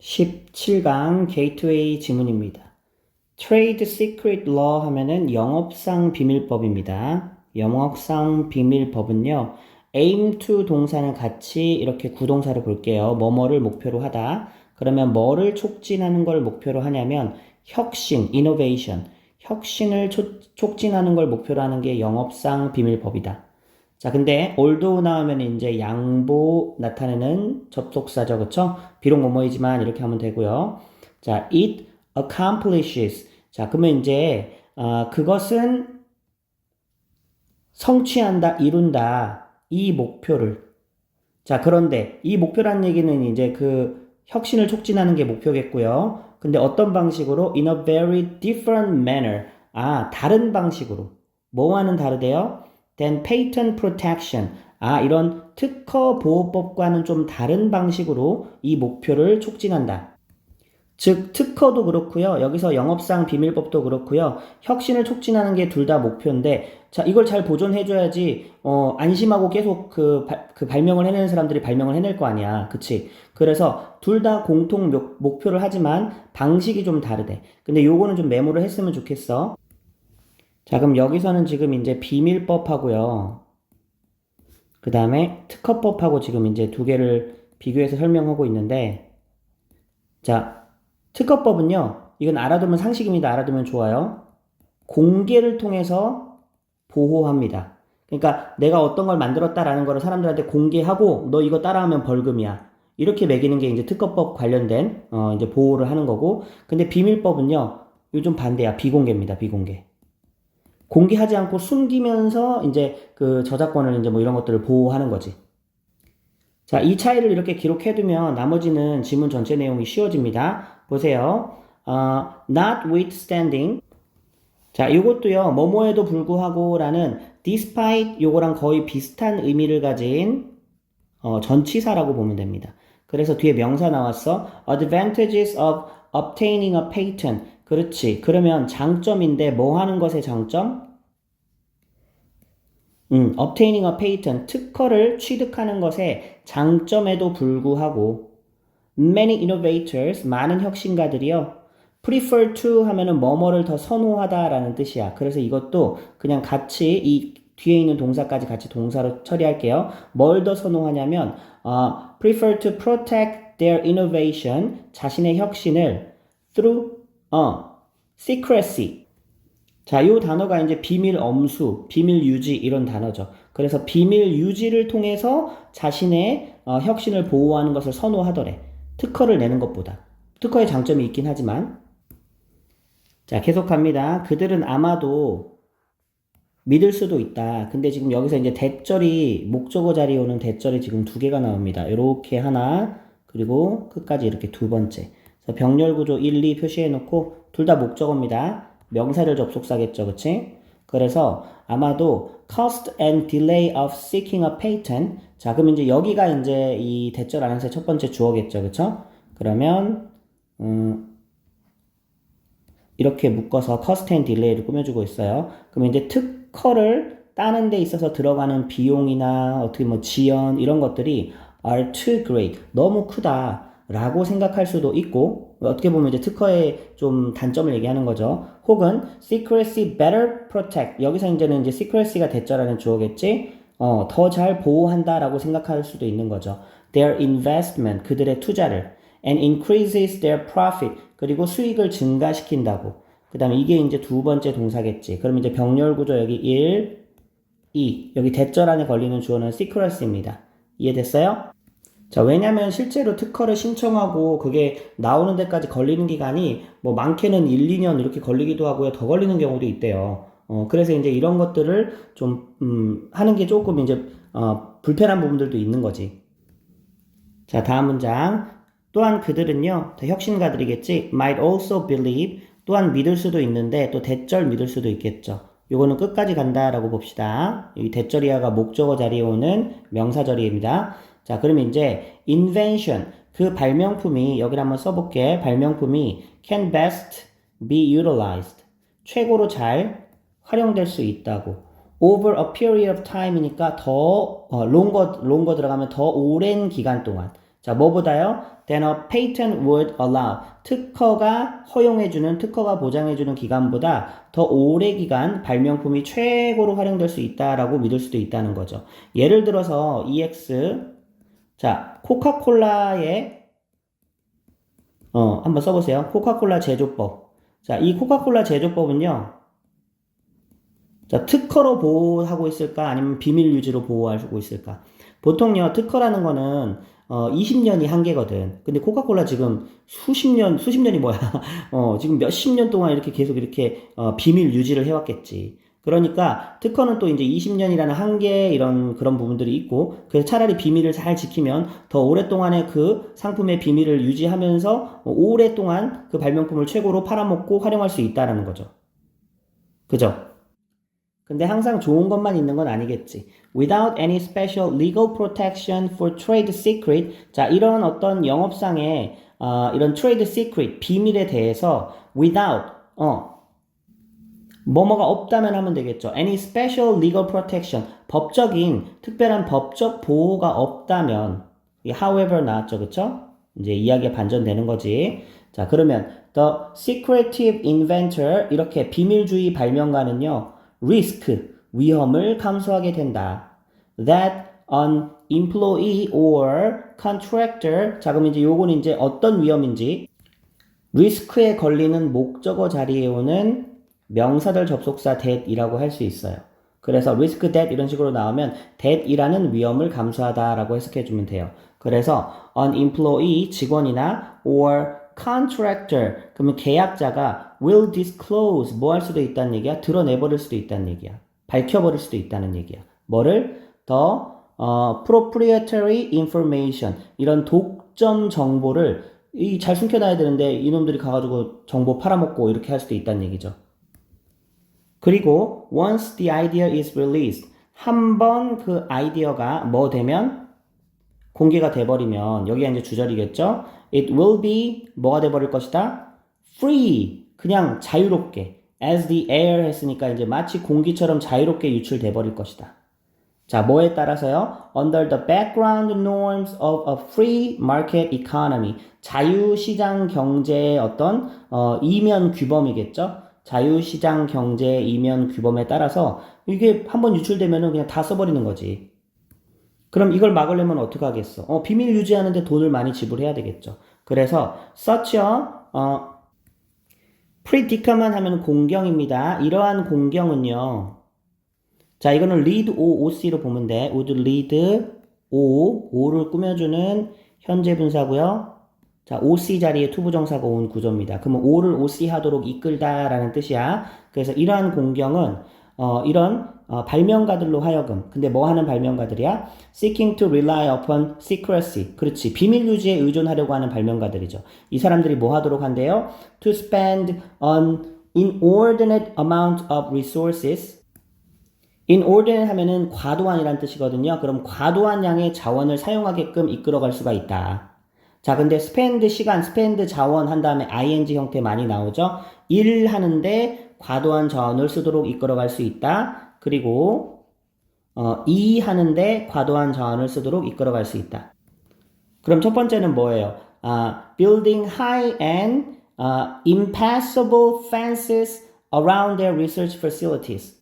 17강 게이트웨이 지문입니다. Trade Secret Law 하면은 영업상 비밀법입니다. 영업상 비밀법은요, aim to 동사는 같이 이렇게 구동사를 볼게요. 뭐뭐를 목표로 하다. 그러면 뭐를 촉진하는 걸 목표로 하냐면 혁신, innovation, 혁신을 촉진하는 걸 목표로 하는 게 영업상 비밀법이다. 자, 근데 although 나오면 이제 양보 나타내는 접속사죠. 그쵸? 비록 뭐뭐이지만 이렇게 하면 되고요. 자, it accomplishes. 자, 그러면 이제 그것은 성취한다, 이룬다. 이 목표를. 자, 그런데 이 목표란 얘기는 이제 그 혁신을 촉진하는 게 목표겠고요. 근데 어떤 방식으로? In a very different manner. 다른 방식으로. 뭐와는 다르대요? Then patent protection. 이런 특허 보호법과는 좀 다른 방식으로 이 목표를 촉진한다. 즉, 특허도 그렇고요. 여기서 영업상 비밀법도 그렇고요. 혁신을 촉진하는 게 둘 다 목표인데, 자, 이걸 잘 보존해줘야지, 안심하고 계속 그 발명을 해내는 사람들이 발명을 해낼 거 아니야. 그치? 그래서 둘 다 공통 목표를 하지만 방식이 좀 다르대. 근데 요거는 좀 메모를 했으면 좋겠어. 자, 그럼 여기서는 지금 이제 비밀법하고요. 그 다음에 특허법하고 지금 이제 두 개를 비교해서 설명하고 있는데, 자, 특허법은요, 이건 알아두면 상식입니다. 알아두면 좋아요. 공개를 통해서 보호합니다. 그러니까 내가 어떤 걸 만들었다라는 거를 사람들한테 공개하고 너 이거 따라하면 벌금이야. 이렇게 매기는 게 이제 특허법 관련된 이제 보호를 하는 거고. 근데 비밀법은요, 요즘 반대야. 비공개입니다. 비공개. 공개하지 않고 숨기면서 이제 그 저작권을 이제 뭐 이런 것들을 보호하는 거지. 자, 이 차이를 이렇게 기록해두면 나머지는 지문 전체 내용이 쉬워집니다. 보세요. notwithstanding. 자, 이것도요, 뭐뭐에도 불구하고 라는 despite 요거랑 거의 비슷한 의미를 가진 전치사라고 보면 됩니다. 그래서 뒤에 명사 나왔어. advantages of obtaining a patent. 그렇지. 그러면 장점인데 뭐 하는 것의 장점? obtaining a patent, 특허를 취득하는 것의 장점에도 불구하고 many innovators, 많은 혁신가들이요. prefer to 하면은 뭐뭐를 더 선호하다라는 뜻이야. 그래서 이것도 그냥 같이 이 뒤에 있는 동사까지 같이 동사로 처리할게요. 뭘 더 선호하냐면 prefer to protect their innovation, 자신의 혁신을 through secrecy. 자, 이 단어가 이제 비밀 엄수, 비밀 유지 이런 단어죠. 그래서 비밀 유지를 통해서 자신의 혁신을 보호하는 것을 선호하더래. 특허를 내는 것보다. 특허의 장점이 있긴 하지만. 자, 계속합니다. 그들은 아마도 믿을 수도 있다. 근데 지금 여기서 이제 대절이, 목적어 자리에 오는 대절이 지금 두 개가 나옵니다. 이렇게 하나, 그리고 끝까지 이렇게 두 번째. 그래서 병렬 구조 1, 2 표시해 놓고 둘 다 목적어입니다. 명사를 접속사겠죠, 그치? 그래서 아마도 cost and delay of seeking a patent. 자, 그럼 이제 여기가 이제 이 대절 안에서의 첫 번째 주어겠죠, 그쵸? 그러면 이렇게 묶어서 cost and delay를 꾸며주고 있어요. 그럼 이제 특허를 따는 데 있어서 들어가는 비용이나 어떻게 뭐 지연 이런 것들이 are too great, 너무 크다 라고 생각할 수도 있고, 어떻게 보면 이제 특허의 좀 단점을 얘기하는 거죠. 혹은 secrecy better protect, 여기서 이제는 이제 secrecy가 대절하는 주어겠지. 더 잘 보호한다 라고 생각할 수도 있는 거죠. their investment, 그들의 투자를, and increases their profit, 그리고 수익을 증가시킨다고. 그 다음에 이게 이제 두 번째 동사겠지. 그럼 이제 병렬 구조 여기 1, 2. 여기 대절 안에 걸리는 주어는 secrecy입니다. 이해됐어요? 자, 왜냐면 실제로 특허를 신청하고 그게 나오는 데까지 걸리는 기간이 뭐 많게는 1, 2년 이렇게 걸리기도 하고요. 더 걸리는 경우도 있대요. 그래서 이제 이런 것들을 좀, 하는 게 조금 이제, 불편한 부분들도 있는 거지. 자, 다음 문장. 또한 그들은요, 더 혁신가들이겠지. might also believe. 또한 믿을 수도 있는데 또 대절 믿을 수도 있겠죠. 요거는 끝까지 간다라고 봅시다. 이 대절이야가 목적어 자리에 오는 명사 자리입니다. 자, 그러면 이제 invention, 그 발명품이 여기를 한번 써볼게. 발명품이 can best be utilized, 최고로 잘 활용될 수 있다고. over a period of time이니까 더 longer 들어가면 더 오랜 기간 동안. 자, 뭐보다요? than a patent would allow. 특허가 허용해주는, 특허가 보장해주는 기간보다 더 오래 기간 발명품이 최고로 활용될 수 있다라고 믿을 수도 있다는 거죠. 예를 들어서 EX, 자, 코카콜라의 한번 써보세요. 코카콜라 제조법. 자, 이 코카콜라 제조법은요. 자, 특허로 보호하고 있을까? 아니면 비밀 유지로 보호하고 있을까? 보통요, 특허라는 거는 20년이 한계거든. 근데 코카콜라 지금 수십 년이 뭐야? 지금 몇십 년 동안 이렇게 계속 이렇게 비밀 유지를 해왔겠지. 그러니까 특허는 또 이제 20년이라는 한계 이런 그런 부분들이 있고, 그래서 차라리 비밀을 잘 지키면 더 오랫동안의 그 상품의 비밀을 유지하면서 오랫동안 그 발명품을 최고로 팔아먹고 활용할 수 있다라는 거죠. 그죠? 근데 항상 좋은 것만 있는 건 아니겠지. Without any special legal protection for trade secret. 자, 이런 어떤 영업상의 이런 trade secret, 비밀에 대해서 without 뭐뭐가 없다면 하면 되겠죠. Any special legal protection. 법적인 특별한 법적 보호가 없다면 however 나왔죠. 그쵸? 이제 이야기가 반전되는 거지. 자, 그러면 the secretive inventor 이렇게 비밀주의 발명가는요. risk, 위험을 감수하게 된다. That an employee or contractor, 자, 그럼 이제 요거는 이제 어떤 위험인지, 리스크에 걸리는 목적어 자리에 오는 명사절 접속사 that이라고 할 수 있어요. 그래서 risk that 이런 식으로 나오면 that이라는 위험을 감수하다라고 해석해주면 돼요. 그래서 an employee, 직원이나 or contractor, 그러면 계약자가 will disclose, 뭐 할 수도 있다는 얘기야? 드러내버릴 수도 있다는 얘기야. 밝혀버릴 수도 있다는 얘기야. 뭐를? 더 proprietary information, 이런 독점 정보를 잘 숨겨놔야 되는데 이놈들이 가가지고 정보 팔아먹고 이렇게 할 수도 있다는 얘기죠. 그리고 once the idea is released, 한번 그 아이디어가 뭐 되면 공개가 돼버리면 여기가 이제 주절이겠죠. It will be 뭐가 돼버릴 것이다. Free, 그냥 자유롭게. As the air 했으니까 이제 마치 공기처럼 자유롭게 유출돼 버릴 것이다. 자, 뭐에 따라서요? Under the background norms of a free market economy. 자유시장 경제의 어떤 이면 규범이겠죠? 자유시장 경제의 이면 규범에 따라서 이게 한번 유출되면은 그냥 다 써버리는 거지. 그럼 이걸 막으려면 어떻게 하겠어? 비밀 유지하는데 돈을 많이 지불해야 되겠죠. 그래서 such a predicament 하면 공경입니다. 이러한 공경은요. 자, 이거는 lead o, oc로 보면 돼. would lead o를 꾸며주는 현재 분사고요. 자, oc 자리에 투부정사가 온 구조입니다. 그러면 o를 oc 하도록 이끌다라는 뜻이야. 그래서 이러한 공경은 이런 발명가들로 하여금, 근데 뭐 하는 발명가들이야? Seeking to rely upon secrecy. 그렇지. 비밀 유지에 의존하려고 하는 발명가들이죠. 이 사람들이 뭐 하도록 한대요? To spend an inordinate amount of resources. inordinate 하면은 과도한이란 뜻이거든요. 그럼 과도한 양의 자원을 사용하게끔 이끌어갈 수가 있다. 자, 근데 spend 시간, spend 자원 한 다음에 ing 형태 많이 나오죠? 일 하는데 과도한 자원을 쓰도록 이끌어갈 수 있다. 그리고 이 하는데 과도한 자원을 쓰도록 이끌어갈 수 있다. 그럼 첫 번째는 뭐예요? Building high and impassable fences around their research facilities.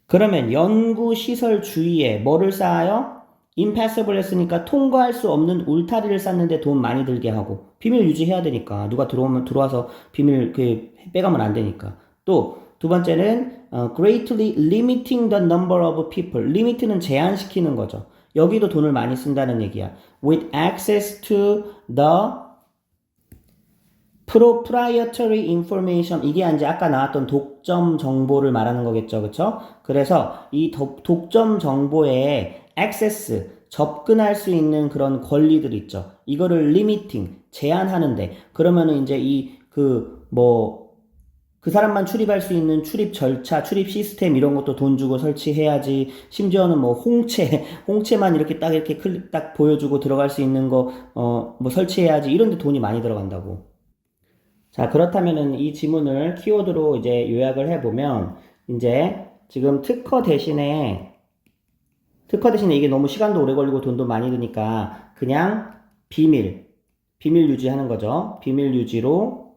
그러면 연구시설 주위에 뭐를 쌓아요? impassable 했으니까 통과할 수 없는 울타리를 쌓는데 돈 많이 들게 하고 비밀 유지해야 되니까 누가 들어와서 비밀 빼가면 안 되니까. 또 두 번째는 greatly limiting the number of people. limit는 제한시키는 거죠. 여기도 돈을 많이 쓴다는 얘기야. with access to the proprietary information, 이게 이제 아까 나왔던 독점 정보를 말하는 거겠죠. 그쵸? 그래서 이 독점 정보에 access, 접근할 수 있는 그런 권리들 있죠. 이거를 limiting, 제한하는데, 그러면은 이제 그 사람만 출입할 수 있는 출입 절차, 출입 시스템 이런 것도 돈 주고 설치해야지. 심지어는 뭐 홍채만 이렇게 클릭 딱 보여주고 들어갈 수 있는 거, 설치해야지. 이런 데 돈이 많이 들어간다고. 자, 그렇다면은 이 지문을 키워드로 이제 요약을 해보면, 이제 지금 특허 대신에 특허 대신에 이게 너무 시간도 오래 걸리고 돈도 많이 드니까 그냥 비밀 유지하는 거죠. 비밀 유지로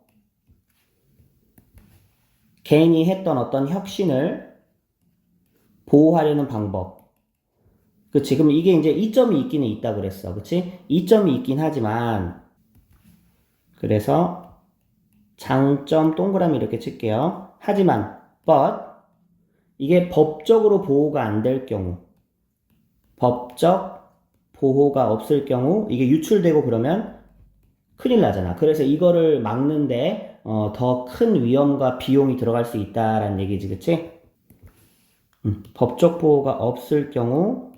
개인이 했던 어떤 혁신을 보호하려는 방법. 그치? 그럼 이게 이제 이점이 있기는 있다 그랬어. 그치? 이점이 있긴 하지만, 그래서 장점 동그라미 이렇게 칠게요. 하지만, but, 이게 법적으로 보호가 안 될 경우, 법적 보호가 없을 경우, 이게 유출되고 그러면 큰일 나잖아. 그래서 이거를 막는데, 더 큰 위험과 비용이 들어갈 수 있다라는 얘기지. 그치? 법적 보호가 없을 경우,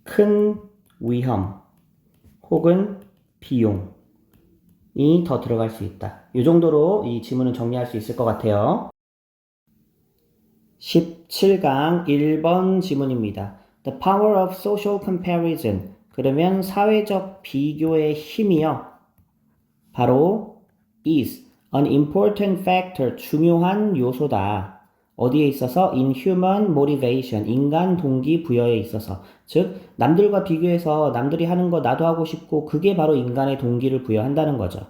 큰 위험 혹은 비용이 더 들어갈 수 있다. 이 정도로 이 지문은 정리할 수 있을 것 같아요. 17강 1번 지문입니다. The power of social comparison. 그러면 사회적 비교의 힘이요. 바로 is an important factor. 중요한 요소다. 어디에 있어서? In human motivation. 인간 동기부여에 있어서. 즉, 남들과 비교해서 남들이 하는 거 나도 하고 싶고 그게 바로 인간의 동기를 부여한다는 거죠.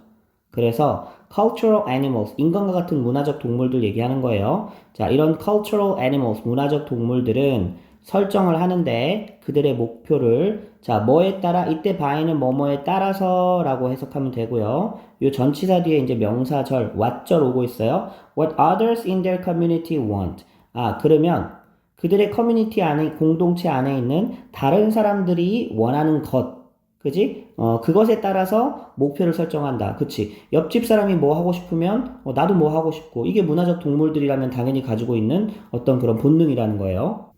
그래서 cultural animals, 인간과 같은 문화적 동물들 얘기하는 거예요. 자, 이런 cultural animals, 문화적 동물들은 설정을 하는데 그들의 목표를 자, 뭐에 따라 이때 by는 뭐뭐에 따라서라고 해석하면 되고요. 요 전치사 뒤에 이제 명사절 what절 오고 있어요. What others in their community want. 아, 그러면 그들의 커뮤니티 안에 공동체 안에 있는 다른 사람들이 원하는 것 그지? 그것에 따라서 목표를 설정한다. 그치? 옆집 사람이 뭐 하고 싶으면, 나도 뭐 하고 싶고, 이게 문화적 동물들이라면 당연히 가지고 있는 어떤 그런 본능이라는 거예요.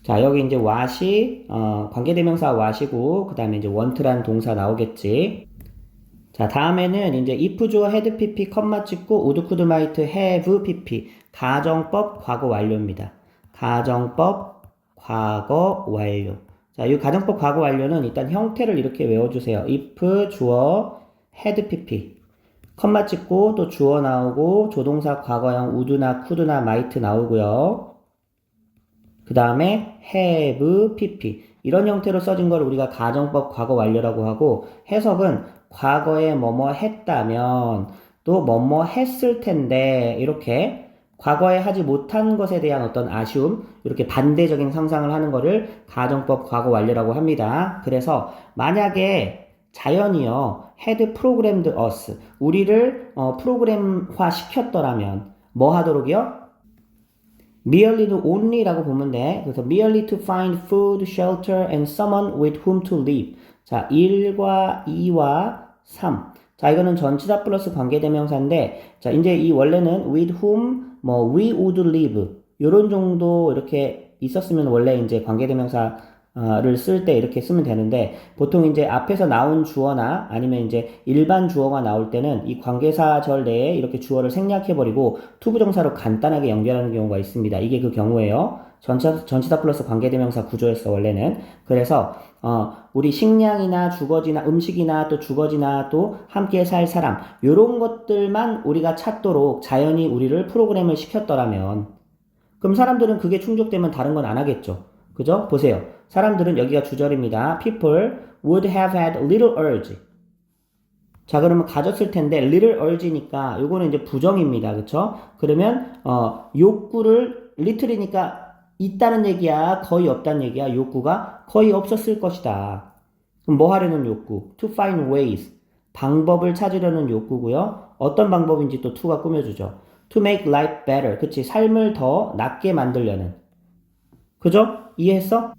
자, 여기 이제 what이, 관계대명사 what이고, 그 다음에 이제 want란 동사 나오겠지. 자, 다음에는 이제 if 주어 had pp, 컴마 찍고, would, could, might, have pp. 가정법 과거 완료입니다. 가정법 과거 완료. 자, 이 가정법 과거 완료는 일단 형태를 이렇게 외워주세요. if 주어 had pp 컴마 찍고 또 주어 나오고 조동사 과거형 would나 could나 might 나오고요. 그 다음에 have pp 이런 형태로 써진 걸 우리가 가정법 과거 완료라고 하고 해석은 과거에 뭐뭐 했다면 또 뭐뭐 했을 텐데 이렇게 과거에 하지 못한 것에 대한 어떤 아쉬움, 이렇게 반대적인 상상을 하는 것을 가정법 과거 완료라고 합니다. 그래서 만약에 자연이요, had programmed us, 우리를 프로그램화 시켰더라면 뭐 하도록이요? merely는 only라고 보면 돼. 그래서 merely to find food, shelter, and someone with whom to live. 자, 1과 2와 3. 자, 이거는 전치사 플러스 관계대명사인데, 자, 이제 이 원래는 with whom, 뭐, we would live. 요런 정도 이렇게 있었으면 원래 이제 관계대명사를 쓸 때 이렇게 쓰면 되는데, 보통 이제 앞에서 나온 주어나 아니면 이제 일반 주어가 나올 때는 이 관계사절 내에 이렇게 주어를 생략해버리고 투부정사로 간단하게 연결하는 경우가 있습니다. 이게 그 경우예요. 전치사 플러스 관계대명사 구조였어, 원래는. 그래서, 우리 식량이나 주거지나 음식이나 또 주거지나 또 함께 살 사람, 요런 것들만 우리가 찾도록 자연이 우리를 프로그램을 시켰더라면, 그럼 사람들은 그게 충족되면 다른 건 안 하겠죠. 그죠? 보세요. 사람들은 여기가 주절입니다. People would have had little urge. 자, 그러면 가졌을 텐데 little urge니까 요거는 이제 부정입니다. 그쵸? 그러면 욕구를 little이니까 있다는 얘기야, 거의 없다는 얘기야. 욕구가 거의 없었을 것이다. 그럼 뭐 하려는 욕구? To find ways. 방법을 찾으려는 욕구고요. 어떤 방법인지 또 to가 꾸며주죠. To make life better. 그치? 삶을 더 낫게 만들려는. 그죠? 이해했어?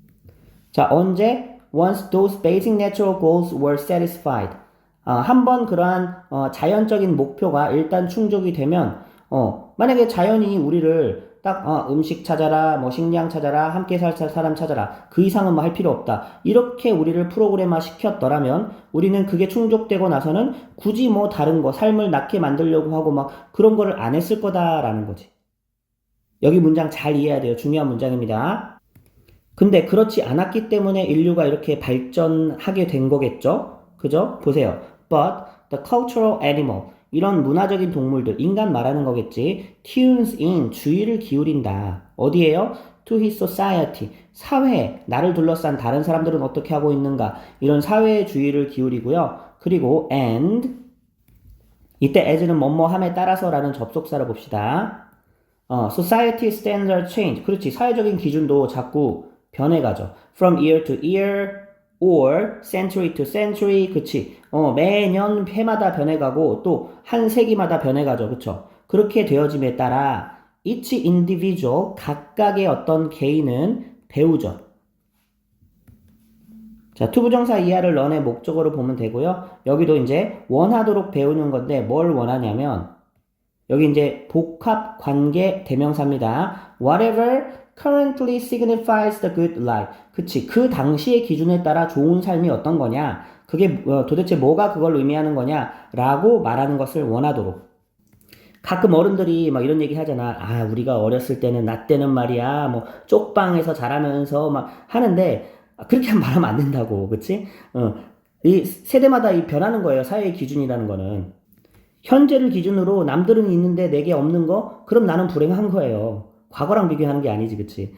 자, 언제? Once those basic natural goals were satisfied. 한번 그러한 자연적인 목표가 일단 충족이 되면 만약에 자연이 우리를 딱 음식 찾아라, 뭐 식량 찾아라, 함께 살 사람 찾아라, 그 이상은 뭐 할 필요 없다, 이렇게 우리를 프로그램화 시켰더라면 우리는 그게 충족되고 나서는 굳이 뭐 다른 거 삶을 낫게 만들려고 하고 막 그런 거를 안 했을 거다라는 거지. 여기 문장 잘 이해해야 돼요. 중요한 문장입니다. 근데 그렇지 않았기 때문에 인류가 이렇게 발전하게 된 거겠죠? 그죠? 보세요. But the cultural animal, 이런 문화적인 동물들, 인간 말하는 거겠지. tunes in, 주의를 기울인다. 어디에요? To his society. 사회, 나를 둘러싼 다른 사람들은 어떻게 하고 있는가? 이런 사회의 주의를 기울이고요. 그리고 and 이때 as는 뭐뭐함에 따라서라는 접속사를 봅시다. society standard change. 그렇지. 사회적인 기준도 자꾸 변해가죠. From year to year or century to century. 그치. 매년 해마다 변해가고 또 한 세기마다 변해가죠. 그쵸. 그렇게 되어짐에 따라 each individual, 각각의 어떤 개인은 배우죠. 자, 투부정사 이하를 런의 목적어로 보면 되고요. 여기도 이제 원하도록 배우는 건데 뭘 원하냐면 여기 이제 복합 관계 대명사입니다. Whatever currently signifies the good life. 그치. 그 당시의 기준에 따라 좋은 삶이 어떤 거냐. 그게 도대체 뭐가 그걸 의미하는 거냐. 라고 말하는 것을 원하도록. 가끔 어른들이 막 이런 얘기 하잖아. 아, 우리가 어렸을 때는 나 때는 말이야. 뭐 쪽방에서 자라면서 막 하는데 그렇게 말하면 안 된다고. 그치? 이 세대마다 이 변하는 거예요. 사회의 기준이라는 거는. 현재를 기준으로 남들은 있는데 내게 없는 거? 그럼 나는 불행한 거예요. 과거랑 비교하는 게 아니지, 그치?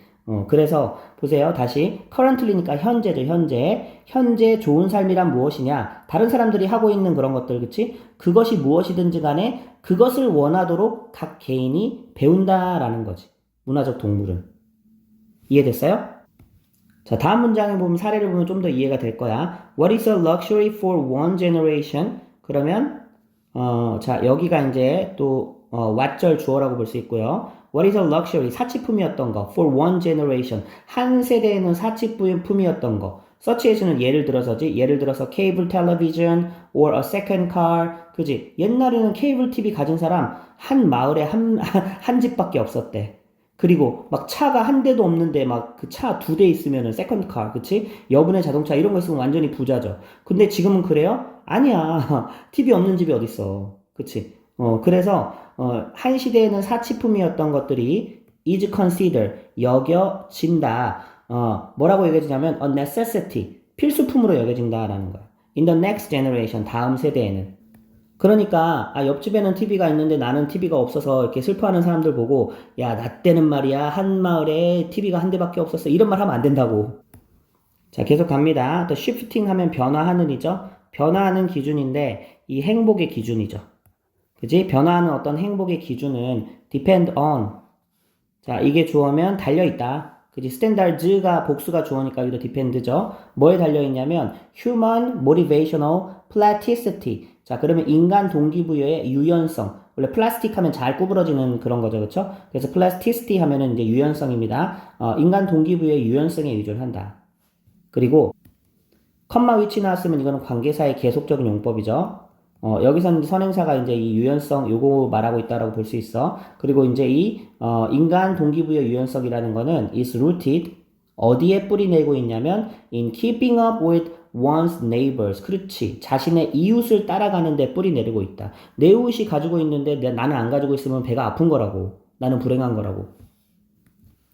그래서 보세요. 다시 currently니까 현재죠, 현재. 현재 좋은 삶이란 무엇이냐? 다른 사람들이 하고 있는 그런 것들, 그치? 그것이 무엇이든지 간에 그것을 원하도록 각 개인이 배운다라는 거지. 문화적 동물은. 이해됐어요? 자, 다음 문장을 보면 사례를 보면 좀 더 이해가 될 거야. What is a luxury for one generation? 그러면 자, 여기가 이제 또 왓절 주어라고 볼 수 있고요. What is a luxury? 사치품이었던 거. For one generation. 한 세대에는 사치품이었던 거. such as는 예를 들어서지. 예를 들어서 cable television or a second car. 그지? 옛날에는 케이블 TV 가진 사람 한 마을에 한 집밖에 없었대. 그리고 막 차가 한 대도 없는데 막 그 차 두 대 있으면은 세컨드 카, 그치? 여분의 자동차 이런 거 있으면 완전히 부자죠. 근데 지금은 그래요? 아니야. TV 없는 집이 어딨어. 그치? 그래서 한 시대에는 사치품이었던 것들이 is considered, 여겨진다. 뭐라고 여겨지냐면 a necessity, 필수품으로 여겨진다라는 거야. In the next generation, 다음 세대에는. 그러니까 옆집에는 TV가 있는데 나는 TV가 없어서 이렇게 슬퍼하는 사람들 보고 야, 나 때는 말이야 한 마을에 TV가 한 대밖에 없었어 이런 말 하면 안 된다고. 자, 계속 갑니다. The shifting 하면 변화하는이죠. 변화하는 기준인데 이 행복의 기준이죠. 그지? 변화하는 어떤 행복의 기준은 depend on. 자, 이게 주어면 달려있다. 그지? standards가 복수가 주어니까 여기도 depend죠. 뭐에 달려있냐면 human motivational plasticity. 자, 그러면 인간 동기부여의 유연성. 원래 플라스틱 하면 잘 구부러지는 그런 거죠. 그쵸? 그래서 plasticity 하면은 이제 유연성입니다. 인간 동기부여의 유연성에 의존을 한다. 그리고 컴마 위치 나왔으면 이거는 관계사의 계속적인 용법이죠. 여기서는 선행사가 이제 이 유연성 요거 말하고 있다라고 볼 수 있어. 그리고 이제 이 인간 동기부여 유연성이라는 거는 is rooted 어디에 뿌리 내고 있냐면 in keeping up with one's neighbors. 그렇지. 자신의 이웃을 따라가는 데 뿌리 내리고 있다. 내 이웃이 가지고 있는데 나는 안 가지고 있으면 배가 아픈 거라고. 나는 불행한 거라고.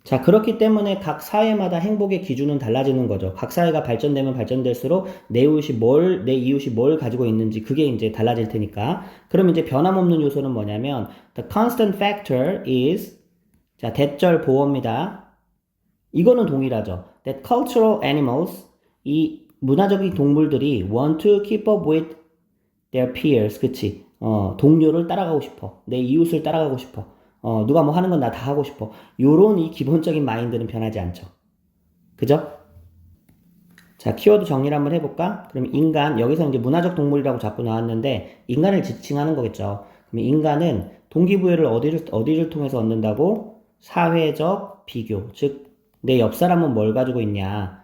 자, 그렇기 때문에 각 사회마다 행복의 기준은 달라지는 거죠. 각 사회가 발전되면 발전될수록 내 이웃이 뭘 가지고 있는지 그게 이제 달라질 테니까. 그럼 이제 변함없는 요소는 뭐냐면 the constant factor is 자, 대절 보어입니다. 이거는 동일하죠. That cultural animals 이 문화적인 동물들이 want to keep up with their peers. 그치? 동료를 따라가고 싶어. 내 이웃을 따라가고 싶어. 누가 뭐 하는 건 나 다 하고 싶어. 요런 이 기본적인 마인드는 변하지 않죠. 그죠? 자, 키워드 정리를 한번 해볼까? 그럼 인간, 여기서 이제 문화적 동물이라고 자꾸 나왔는데, 인간을 지칭하는 거겠죠. 그럼 인간은 동기부여를 어디를 통해서 얻는다고? 사회적 비교. 즉, 내 옆 사람은 뭘 가지고 있냐.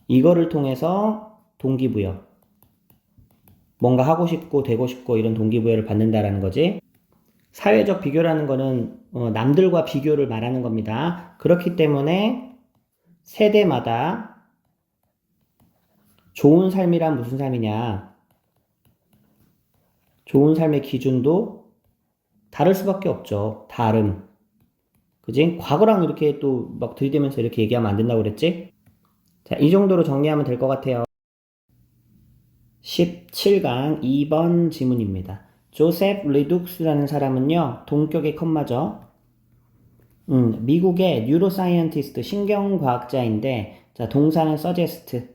이거를 통해서 동기부여. 뭔가 하고 싶고, 되고 싶고, 이런 동기부여를 받는다라는 거지. 사회적 비교라는 거는 남들과 비교를 말하는 겁니다. 그렇기 때문에 세대마다 좋은 삶이란 무슨 삶이냐? 좋은 삶의 기준도 다를 수밖에 없죠. 다름. 그지? 과거랑 이렇게 또 막 들이대면서 이렇게 얘기하면 안 된다고 그랬지? 자, 이 정도로 정리하면 될 것 같아요. 17강 2번 지문입니다. 조셉 리둑스라는 사람은요, 동격의 컴마죠. 미국의 뉴로사이언티스트 신경과학자인데, 자, 동사는 suggest,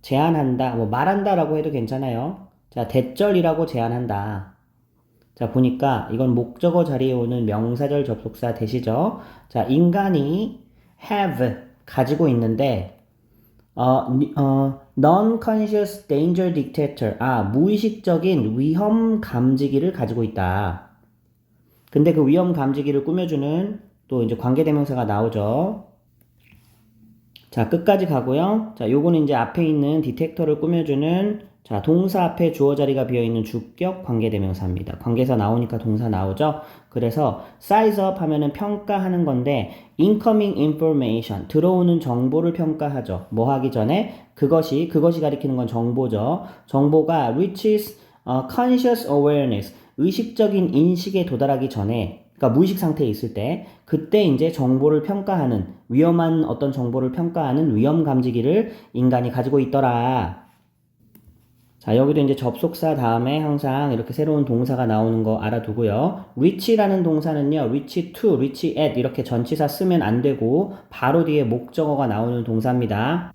제안한다, 뭐 말한다라고 해도 괜찮아요. 자, 대절이라고 제안한다. 자, 보니까 이건 목적어 자리에 오는 명사절 접속사 대시죠. 자, 인간이 have 가지고 있는데, non-conscious danger detector. 무의식적인 위험 감지기를 가지고 있다. 근데 그 위험 감지기를 꾸며주는 또 이제 관계대명사가 나오죠. 자, 끝까지 가고요. 자, 요거는 이제 앞에 있는 디텍터를 꾸며주는 자, 동사 앞에 주어 자리가 비어있는 주격 관계대명사입니다. 관계사 나오니까 동사 나오죠? 그래서 size up 하면은 평가하는 건데 incoming information, 들어오는 정보를 평가하죠. 뭐 하기 전에? 그것이 가리키는 건 정보죠. 정보가 reaches conscious awareness, 의식적인 인식에 도달하기 전에 그러니까 무의식 상태에 있을 때 그때 이제 정보를 평가하는 위험한 어떤 정보를 평가하는 위험 감지기를 인간이 가지고 있더라. 자, 여기도 이제 접속사 다음에 항상 이렇게 새로운 동사가 나오는 거 알아두고요. reach라는 동사는요, reach to, reach at 이렇게 전치사 쓰면 안 되고 바로 뒤에 목적어가 나오는 동사입니다.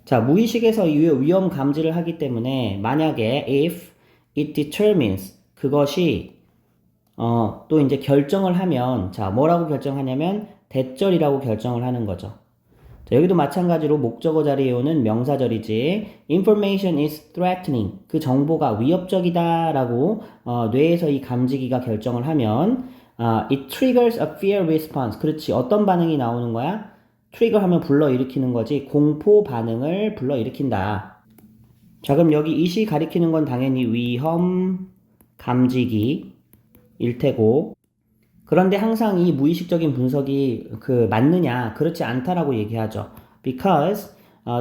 자, 무의식에서 위험 감지를 하기 때문에 만약에 if it determines 그것이 또 이제 결정을 하면, 자, 뭐라고 결정하냐면, 대절이라고 결정을 하는 거죠. 자, 여기도 마찬가지로 목적어 자리에 오는 명사절이지, information is threatening. 그 정보가 위협적이다라고, 뇌에서 이 감지기가 결정을 하면, it triggers a fear response. 그렇지. 어떤 반응이 나오는 거야? 트리거 하면 불러일으키는 거지, 공포 반응을 불러일으킨다. 자, 그럼 여기 이시 가리키는 건 당연히 위험 감지기, 일 테고 그런데 항상 이 무의식적인 분석이 맞느냐 그렇지 않다라고 얘기하죠. Because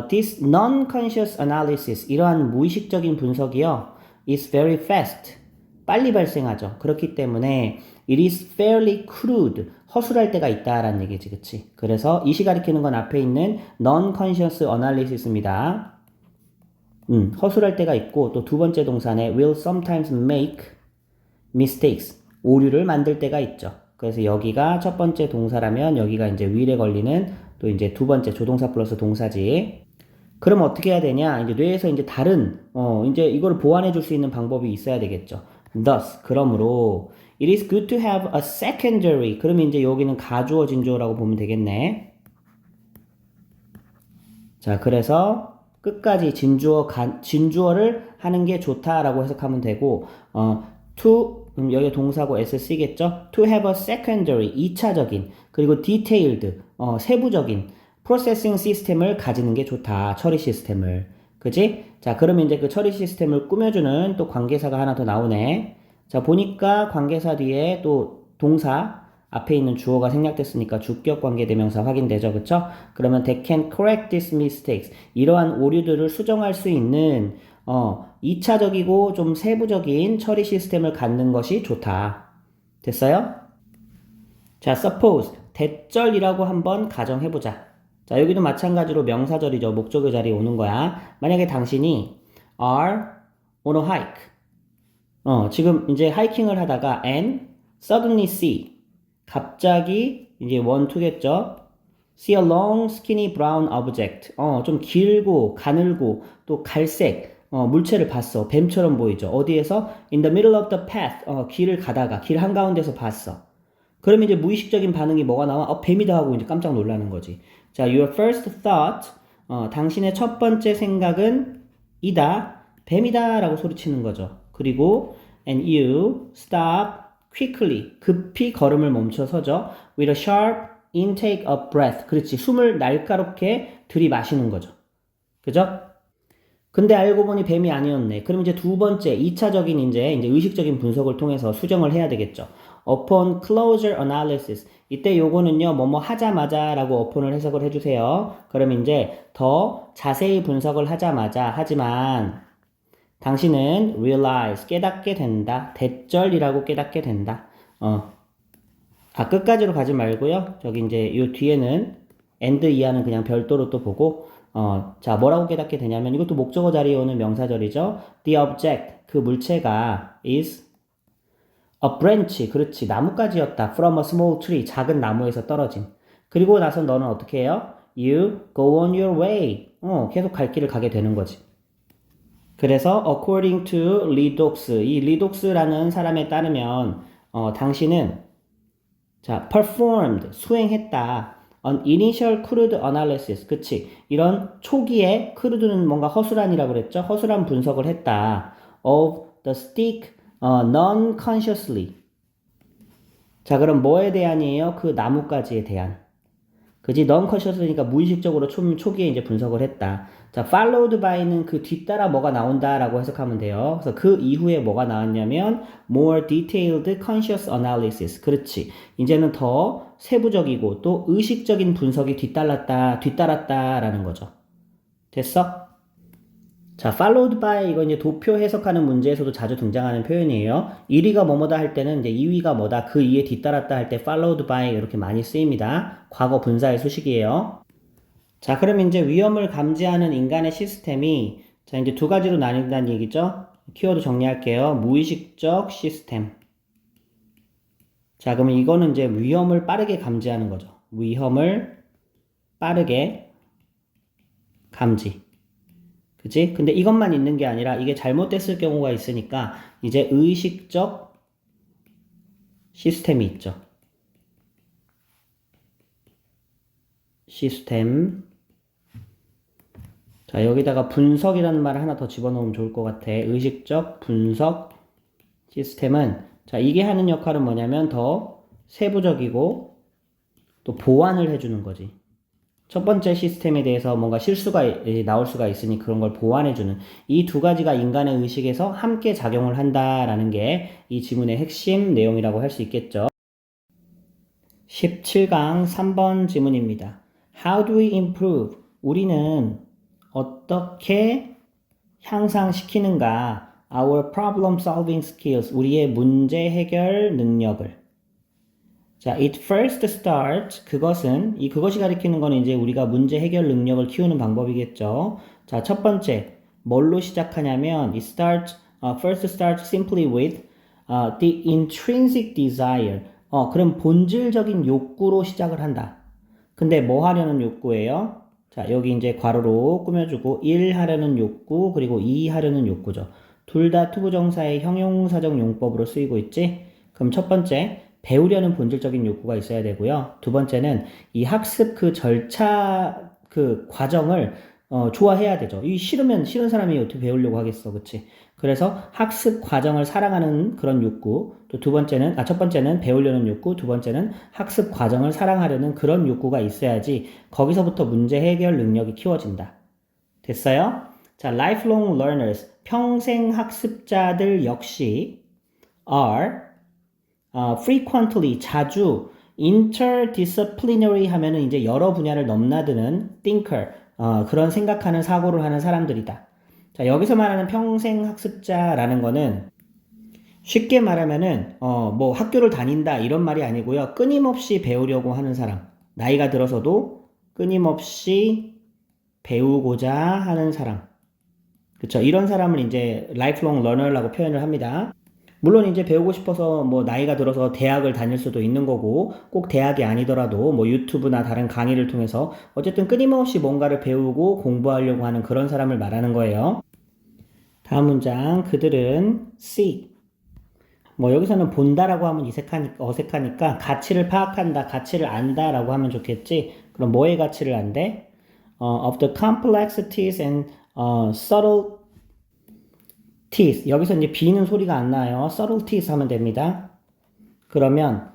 this non-conscious analysis 이러한 무의식적인 분석이요 is very fast 빨리 발생하죠. 그렇기 때문에 it is fairly crude 허술할 때가 있다라는 얘기지, 그치? 그래서 이시 가리키는 건 앞에 있는 non-conscious analysis입니다. 허술할 때가 있고 또 두 번째 동사는 will sometimes make mistakes 오류를 만들 때가 있죠. 그래서 여기가 첫 번째 동사라면 여기가 이제 will에 걸리는 또 이제 두 번째 조동사 플러스 동사지. 그럼 어떻게 해야 되냐? 이제 뇌에서 이제 다른 이제 이걸 보완해 줄 수 있는 방법이 있어야 되겠죠. Thus 그러므로 it is good to have a secondary. 그러면 이제 여기는 가주어 진주어라고 보면 되겠네. 자, 그래서 끝까지 진주어를 하는 게 좋다라고 해석하면 되고 to 여기 동사고 s 쓰겠죠? To have a secondary, 2차적인, 그리고 detailed, 세부적인 프로세싱 시스템을 가지는 게 좋다. 처리 시스템을. 그지? 자, 그러면 이제 그 처리 시스템을 꾸며주는 또 관계사가 하나 더 나오네. 자, 보니까 관계사 뒤에 또 동사, 앞에 있는 주어가 생략됐으니까 주격 관계대명사 확인되죠. 그쵸? 그러면 they can correct these mistakes. 이러한 오류들을 수정할 수 있는 2차적이고 좀 세부적인 처리 시스템을 갖는 것이 좋다. 됐어요? 자, suppose 대절이라고 한번 가정해보자. 자, 여기도 마찬가지로 명사절이죠. 목적어 자리에 오는 거야. 만약에 당신이 are on a hike. 지금 이제 하이킹을 하다가 and suddenly see. 갑자기 이제 one, two겠죠. See a long, skinny brown object. 좀 길고 가늘고 또 갈색 물체를 봤어. 뱀처럼 보이죠. 어디에서? In the middle of the path. 길을 가다가 길 한가운데서 봤어. 그러면 이제 무의식적인 반응이 뭐가 나와? 뱀이다 하고 이제 깜짝 놀라는 거지. 자, your first thought. 당신의 첫 번째 생각은 이다. 뱀이다 라고 소리치는 거죠. 그리고 and you stop quickly. 급히 걸음을 멈춰서죠. With a sharp intake of breath. 그렇지. 숨을 날카롭게 들이마시는 거죠. 그죠? 근데 알고 보니 뱀이 아니었네. 그럼 이제 두 번째, 2차적인 이제 의식적인 분석을 통해서 수정을 해야 되겠죠. Upon closer analysis. 이때 요거는요, 뭐뭐 하자마자 라고 upon을 해석을 해주세요. 그럼 이제 더 자세히 분석을 하자마자, 하지만 당신은 realize, 깨닫게 된다. 대절이라고 깨닫게 된다. 끝까지로 가지 말고요. 저기 이제 요 뒤에는 and 이하는 그냥 별도로 또 보고 자, 뭐라고 깨닫게 되냐면 이것도 목적어 자리에 오는 명사절이죠. The object, 그 물체가 is A branch, 그렇지. 나뭇가지였다. From a small tree, 작은 나무에서 떨어진. 그리고 나서 너는 어떻게 해요? You go on your way. 계속 갈 길을 가게 되는 거지. 그래서 according to Redox, 이 Redox라는 사람에 따르면 당신은 자, performed, 수행했다. An initial crude analysis, 그치? 이런 초기에 crude는 뭔가 허술한이라고 그랬죠? 허술한 분석을 했다. Of the stick, non-consciously. 자, 그럼 뭐에 대한이에요? 그 나뭇가지에 대한. 그지? non-consciously니까 무의식적으로 초기에 이제 분석을 했다. 자, followed by는 그 뒤따라 뭐가 나온다라고 해석하면 돼요. 그래서 그 이후에 뭐가 나왔냐면 more detailed conscious analysis. 그렇지. 이제는 더 세부적이고 또 의식적인 분석이 뒤따랐다라는 거죠. 됐어? 자, followed by 이거 이제 도표 해석하는 문제에서도 자주 등장하는 표현이에요. 1위가 뭐뭐다 할 때는 이제 2위가 뭐다 그 이에 뒤따랐다 할 때 followed by 이렇게 많이 쓰입니다. 과거 분사의 수식이에요. 자, 그럼 이제 위험을 감지하는 인간의 시스템이 자, 이제 두 가지로 나뉜다는 얘기죠. 키워드 정리할게요. 무의식적 시스템. 자, 그러면 이거는 이제 위험을 빠르게 감지하는 거죠. 위험을 빠르게 감지. 그치? 근데 이것만 있는 게 아니라 이게 잘못됐을 경우가 있으니까 이제 의식적 시스템이 있죠. 시스템. 자, 여기다가 분석이라는 말을 하나 더 집어넣으면 좋을 것 같아. 의식적 분석 시스템은 자, 이게 하는 역할은 뭐냐면 더 세부적이고 또 보완을 해주는 거지. 첫 번째 시스템에 대해서 뭔가 실수가 나올 수가 있으니 그런 걸 보완해주는 이 두 가지가 인간의 의식에서 함께 작용을 한다라는 게 이 지문의 핵심 내용이라고 할 수 있겠죠. 17강 3번 지문입니다. How do we improve? 우리는 어떻게 향상시키는가? Our problem solving skills, 우리의 문제 해결 능력을. 자, it first starts, 그것이 가리키는 거는 이제 우리가 문제 해결 능력을 키우는 방법이겠죠. 자, 첫 번째, 뭘로 시작하냐면, first starts simply with the intrinsic desire. 그럼 본질적인 욕구로 시작을 한다. 근데 뭐 하려는 욕구예요? 자, 여기 이제 괄호로 꾸며주고 1 하려는 욕구, 그리고 2 하려는 욕구죠. 둘 다 투부정사의 형용사적 용법으로 쓰이고 있지? 그럼 첫 번째, 배우려는 본질적인 욕구가 있어야 되고요. 두 번째는 이 학습 그 절차 그 과정을 좋아해야 되죠. 이 싫은 사람이 어떻게 배우려고 하겠어, 그치? 그래서 학습 과정을 사랑하는 그런 욕구. 또 첫 번째는 배우려는 욕구, 두 번째는 학습 과정을 사랑하려는 그런 욕구가 있어야지 거기서부터 문제 해결 능력이 키워진다. 됐어요? 자, lifelong learners, 평생 학습자들 역시 are frequently, 자주, interdisciplinary 하면은 이제 여러 분야를 넘나드는 thinker, 그런 생각하는 사고를 하는 사람들이다. 자, 여기서 말하는 평생 학습자라는 거는 쉽게 말하면은, 뭐 학교를 다닌다 이런 말이 아니고요. 끊임없이 배우려고 하는 사람. 나이가 들어서도 끊임없이 배우고자 하는 사람. 그쵸. 이런 사람을 이제 lifelong learner라고 표현을 합니다. 물론 이제 배우고 싶어서 뭐 나이가 들어서 대학을 다닐 수도 있는 거고 꼭 대학이 아니더라도 뭐 유튜브나 다른 강의를 통해서 어쨌든 끊임없이 뭔가를 배우고 공부하려고 하는 그런 사람을 말하는 거예요. 다음 문장, 그들은 see. 뭐 여기서는 본다라고 하면 어색하니까 가치를 파악한다, 가치를 안다라고 하면 좋겠지. 그럼 뭐의 가치를 안대? of the complexities and subtle teeth. 여기서 이제 B는 소리가 안 나요. subtleties 하면 됩니다. 그러면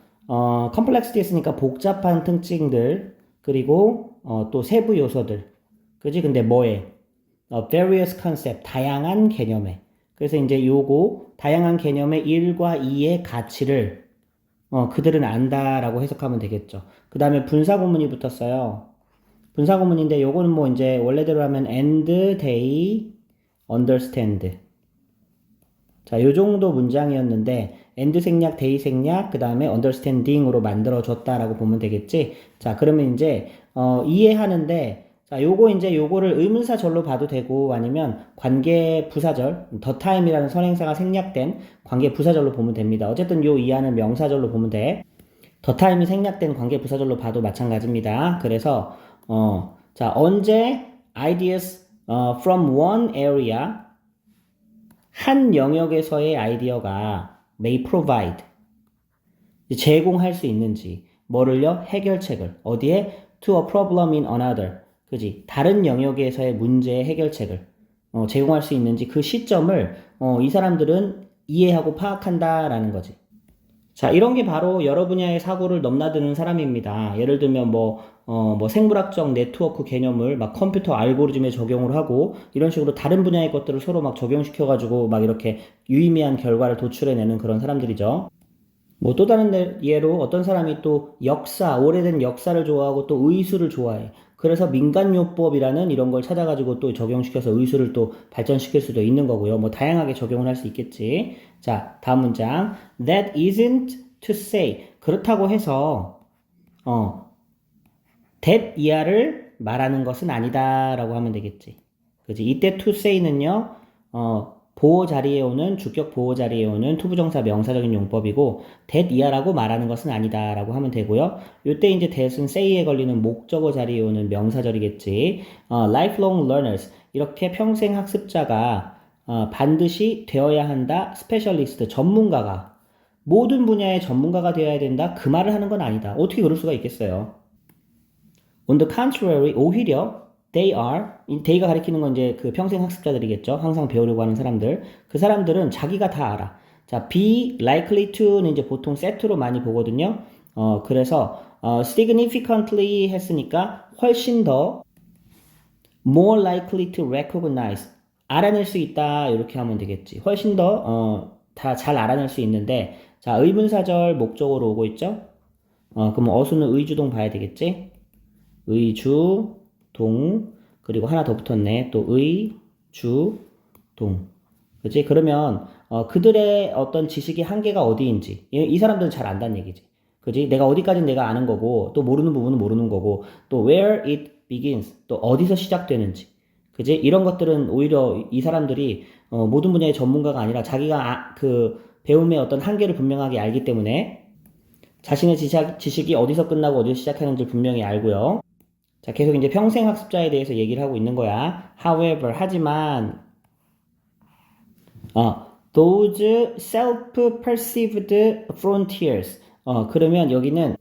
complex 했으니까 복잡한 특징들 그리고 또 세부 요소들. 그지? 근데 뭐에? various concept, 다양한 개념에. 그래서 이제 요거 다양한 개념의 1과 2의 가치를 그들은 안다라고 해석하면 되겠죠. 그 다음에 분사구문이 붙었어요. 분사구문인데 요거는 뭐 이제 원래대로 하면 and they understand. 자, 요 정도 문장이었는데 and 생략, they 생략, 그 다음에 understanding으로 만들어줬다라고 보면 되겠지. 자, 그러면 이제 이해하는데 자, 요거 이제 요거를 의문사절로 봐도 되고 아니면 관계 부사절, the time이라는 선행사가 생략된 관계 부사절로 보면 됩니다. 어쨌든 요 이하는 명사절로 보면 돼. the time이 생략된 관계 부사절로 봐도 마찬가지입니다. 그래서 자, 언제 ideas from one area 한 영역에서의 아이디어가 may provide 제공할 수 있는지 뭐를요? 해결책을 어디에? to a problem in another 그지? 다른 영역에서의 문제의 해결책을 제공할 수 있는지 그 시점을 이 사람들은 이해하고 파악한다라는 거지. 자, 이런 게 바로 여러 분야의 사고를 넘나드는 사람입니다. 예를 들면 뭐 생물학적 네트워크 개념을 막 컴퓨터 알고리즘에 적용을 하고 이런 식으로 다른 분야의 것들을 서로 막 적용시켜가지고 막 이렇게 유의미한 결과를 도출해내는 그런 사람들이죠. 뭐 또 다른 예로 어떤 사람이 또 역사, 오래된 역사를 좋아하고 또 의술을 좋아해. 그래서 민간요법이라는 이런 걸 찾아가지고 또 적용시켜서 의술을 또 발전시킬 수도 있는 거고요. 뭐 다양하게 적용을 할 수 있겠지. 자, 다음 문장. That isn't to say. 그렇다고 해서, that 이하를 말하는 것은 아니다라고 하면 되겠지. 그지? 이때 to say는요, 보호 자리에 오는 주격 보호 자리에 오는 투부정사 명사적인 용법이고 that 이하라고 말하는 것은 아니다라고 하면 되고요. 이때 이제 that은 say에 걸리는 목적어 자리에 오는 명사절이겠지. lifelong learners 이렇게 평생 학습자가 반드시 되어야 한다. 스페셜리스트 전문가가 모든 분야의 전문가가 되어야 된다. 그 말을 하는 건 아니다. 어떻게 그럴 수가 있겠어요? On the contrary, 오히려 they가 가리키는 건 이제 그 평생 학습자들이겠죠. 항상 배우려고 하는 사람들. 그 사람들은 자기가 다 알아. 자, be likely to는 이제 보통 세트로 많이 보거든요. 그래서 significantly 했으니까 훨씬 더 more likely to recognize 알아낼 수 있다 이렇게 하면 되겠지. 훨씬 더 다 잘 알아낼 수 있는데 자, 의문사절 목적으로 오고 있죠. 그럼 어수는 의주동 봐야 되겠지. 의주 동 그리고 하나 더 붙었네. 또 의주 동. 그치? 그러면 그들의 어떤 지식의 한계가 어디인지 이 사람들은 잘 안다는 얘기지. 그지? 내가 어디까지는 내가 아는 거고 또 모르는 부분은 모르는 거고 또 where it begins 또 어디서 시작되는지. 그지? 이런 것들은 오히려 이 사람들이 모든 분야의 전문가가 아니라 자기가 그 배움의 어떤 한계를 분명하게 알기 때문에 자신의 지식이 어디서 끝나고 어디서 시작하는지 분명히 알고요. 자, 계속 이제 평생 학습자에 대해서 얘기를 하고 있는 거야. However, 하지만, those self-perceived frontiers. 그러면 여기는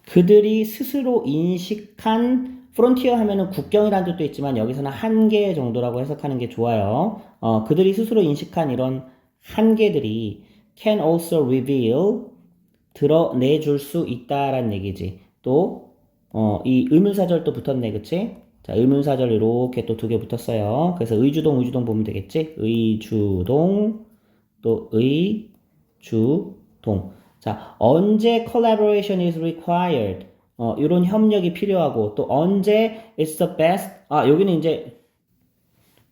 그들이 스스로 인식한 frontier 하면은 국경이라는 뜻도 있지만 여기서는 한계 정도라고 해석하는 게 좋아요. 그들이 스스로 인식한 이런 한계들이 can also reveal 드러내줄 수 있다라는 얘기지. 또 이 의문사절 또 붙었네, 그치? 자, 의문사절 이렇게 또 두 개 붙었어요. 그래서 의주동 보면 되겠지? 의주동, 또 의주동. 자, 언제 collaboration is required? 이런 협력이 필요하고, 또 언제 it's the best? 여기는 이제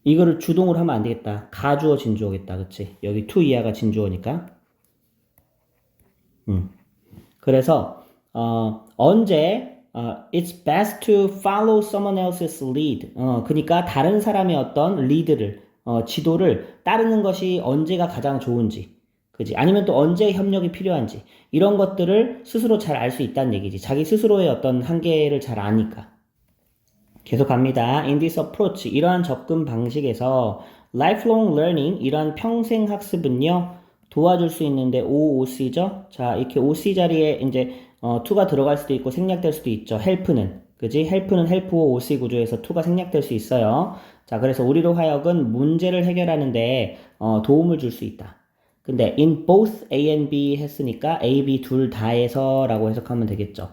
이거를 주동으로 하면 안 되겠다. 가주어 진주어겠다, 그치? 여기 to 이하가 진주어니까. 그래서, 언제 it's best to follow someone else's lead. 그러니까 다른 사람의 어떤 리드를, 지도를 따르는 것이 언제가 가장 좋은지, 그지? 아니면 또 언제 협력이 필요한지 이런 것들을 스스로 잘 알 수 있다는 얘기지. 자기 스스로의 어떤 한계를 잘 아니까. 계속 갑니다. In this approach, 이러한 접근 방식에서 lifelong learning, 이러한 평생 학습은요 도와줄 수 있는데 OOC죠. 자, 이렇게 OC 자리에 이제 to가 들어갈 수도 있고 생략될 수도 있죠. help는. 그지? help는 help와 OC 구조에서 to가 생략될 수 있어요. 자, 그래서 우리로 하여금 문제를 해결하는데 도움을 줄 수 있다. 근데 in both A and B 했으니까 A, B 둘 다에서 라고 해석하면 되겠죠.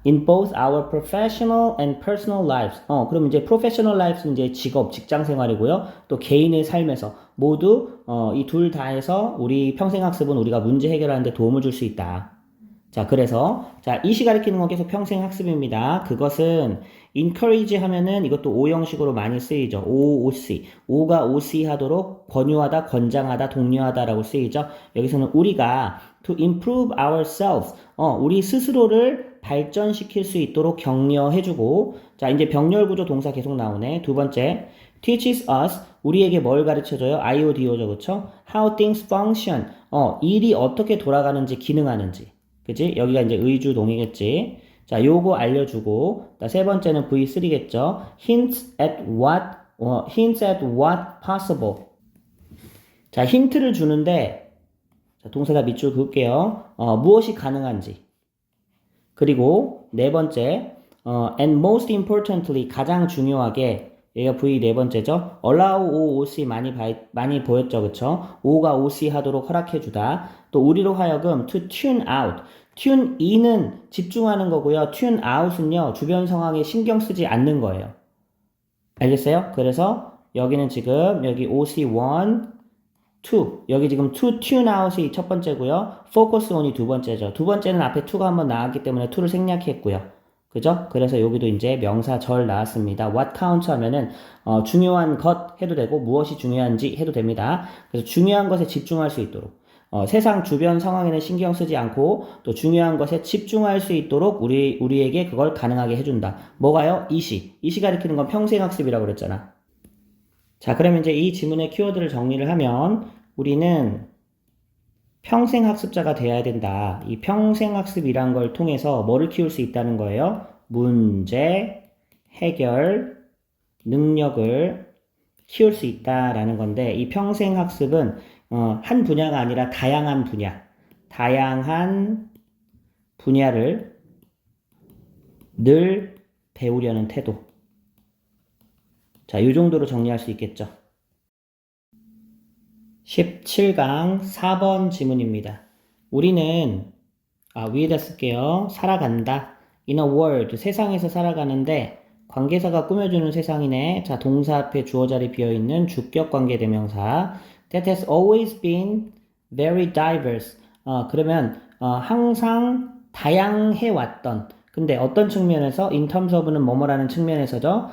in both our professional and personal lives. 그럼 이제 professional lives 이제 직업, 직장 생활이고요. 또 개인의 삶에서 모두 이 둘 다에서 우리 평생 학습은 우리가 문제 해결하는데 도움을 줄 수 있다. 자, 그래서 자, 이시 가리키는 건 계속 평생 학습입니다. 그것은 encourage 하면은 이것도 O 형식으로 많이 쓰이죠. OOC. O가 OC 하도록 권유하다, 권장하다, 독려하다라고 쓰이죠. 여기서는 우리가 to improve ourselves. 우리 스스로를 발전시킬 수 있도록 격려해주고, 자, 이제 병렬구조 동사 계속 나오네. 두 번째, teaches us, 우리에게 뭘 가르쳐줘요? IODO죠, 그쵸? How things function, 일이 어떻게 돌아가는지, 기능하는지. 그치? 여기가 이제 의주동이겠지. 자, 요거 알려주고, 자, 세 번째는 V3겠죠? hints at what possible. 자, 힌트를 주는데, 자, 동사다 밑줄 그을게요. 무엇이 가능한지. 그리고 네 번째, and most importantly, 가장 중요하게, 얘가 V 네 번째죠. allow O, OC 많이 보였죠, 그쵸? O가 OC 하도록 허락해주다. 또 우리로 하여금 to tune out. tune in은 집중하는 거고요. tune out은요, 주변 상황에 신경 쓰지 않는 거예요. 알겠어요? 그래서 여기는 지금 여기 OC1, 2. 여기 지금 to tune out이 첫 번째고요. focus on이 두 번째죠. 두 번째는 앞에 to가 한번 나왔기 때문에 to를 생략했고요. 그죠? 그래서 여기도 이제 명사절 나왔습니다. what counts 하면은 중요한 것 해도 되고 무엇이 중요한지 해도 됩니다. 그래서 중요한 것에 집중할 수 있도록 세상 주변 상황에는 신경 쓰지 않고 또 중요한 것에 집중할 수 있도록 우리에게 그걸 가능하게 해준다. 뭐가요? 이시 가리키는 건 평생학습이라고 그랬잖아. 자, 그러면 이제 이 지문의 키워드를 정리를 하면 우리는 평생학습자가 돼야 된다. 이 평생학습이란 걸 통해서 뭐를 키울 수 있다는 거예요? 문제, 해결, 능력을 키울 수 있다라는 건데 이 평생학습은 한 분야가 아니라 다양한 분야를 늘 배우려는 태도. 자, 이 정도로 정리할 수 있겠죠. 17강 4번 지문입니다. 우리는 위에다 쓸게요. 살아간다. In a world, 세상에서 살아가는데 관계사가 꾸며주는 세상이네. 자, 동사 앞에 주어 자리 비어있는 주격 관계대명사 that has always been very diverse. 그러면 항상 다양해왔던 근데 어떤 측면에서 in terms of는 뭐뭐라는 측면에서죠.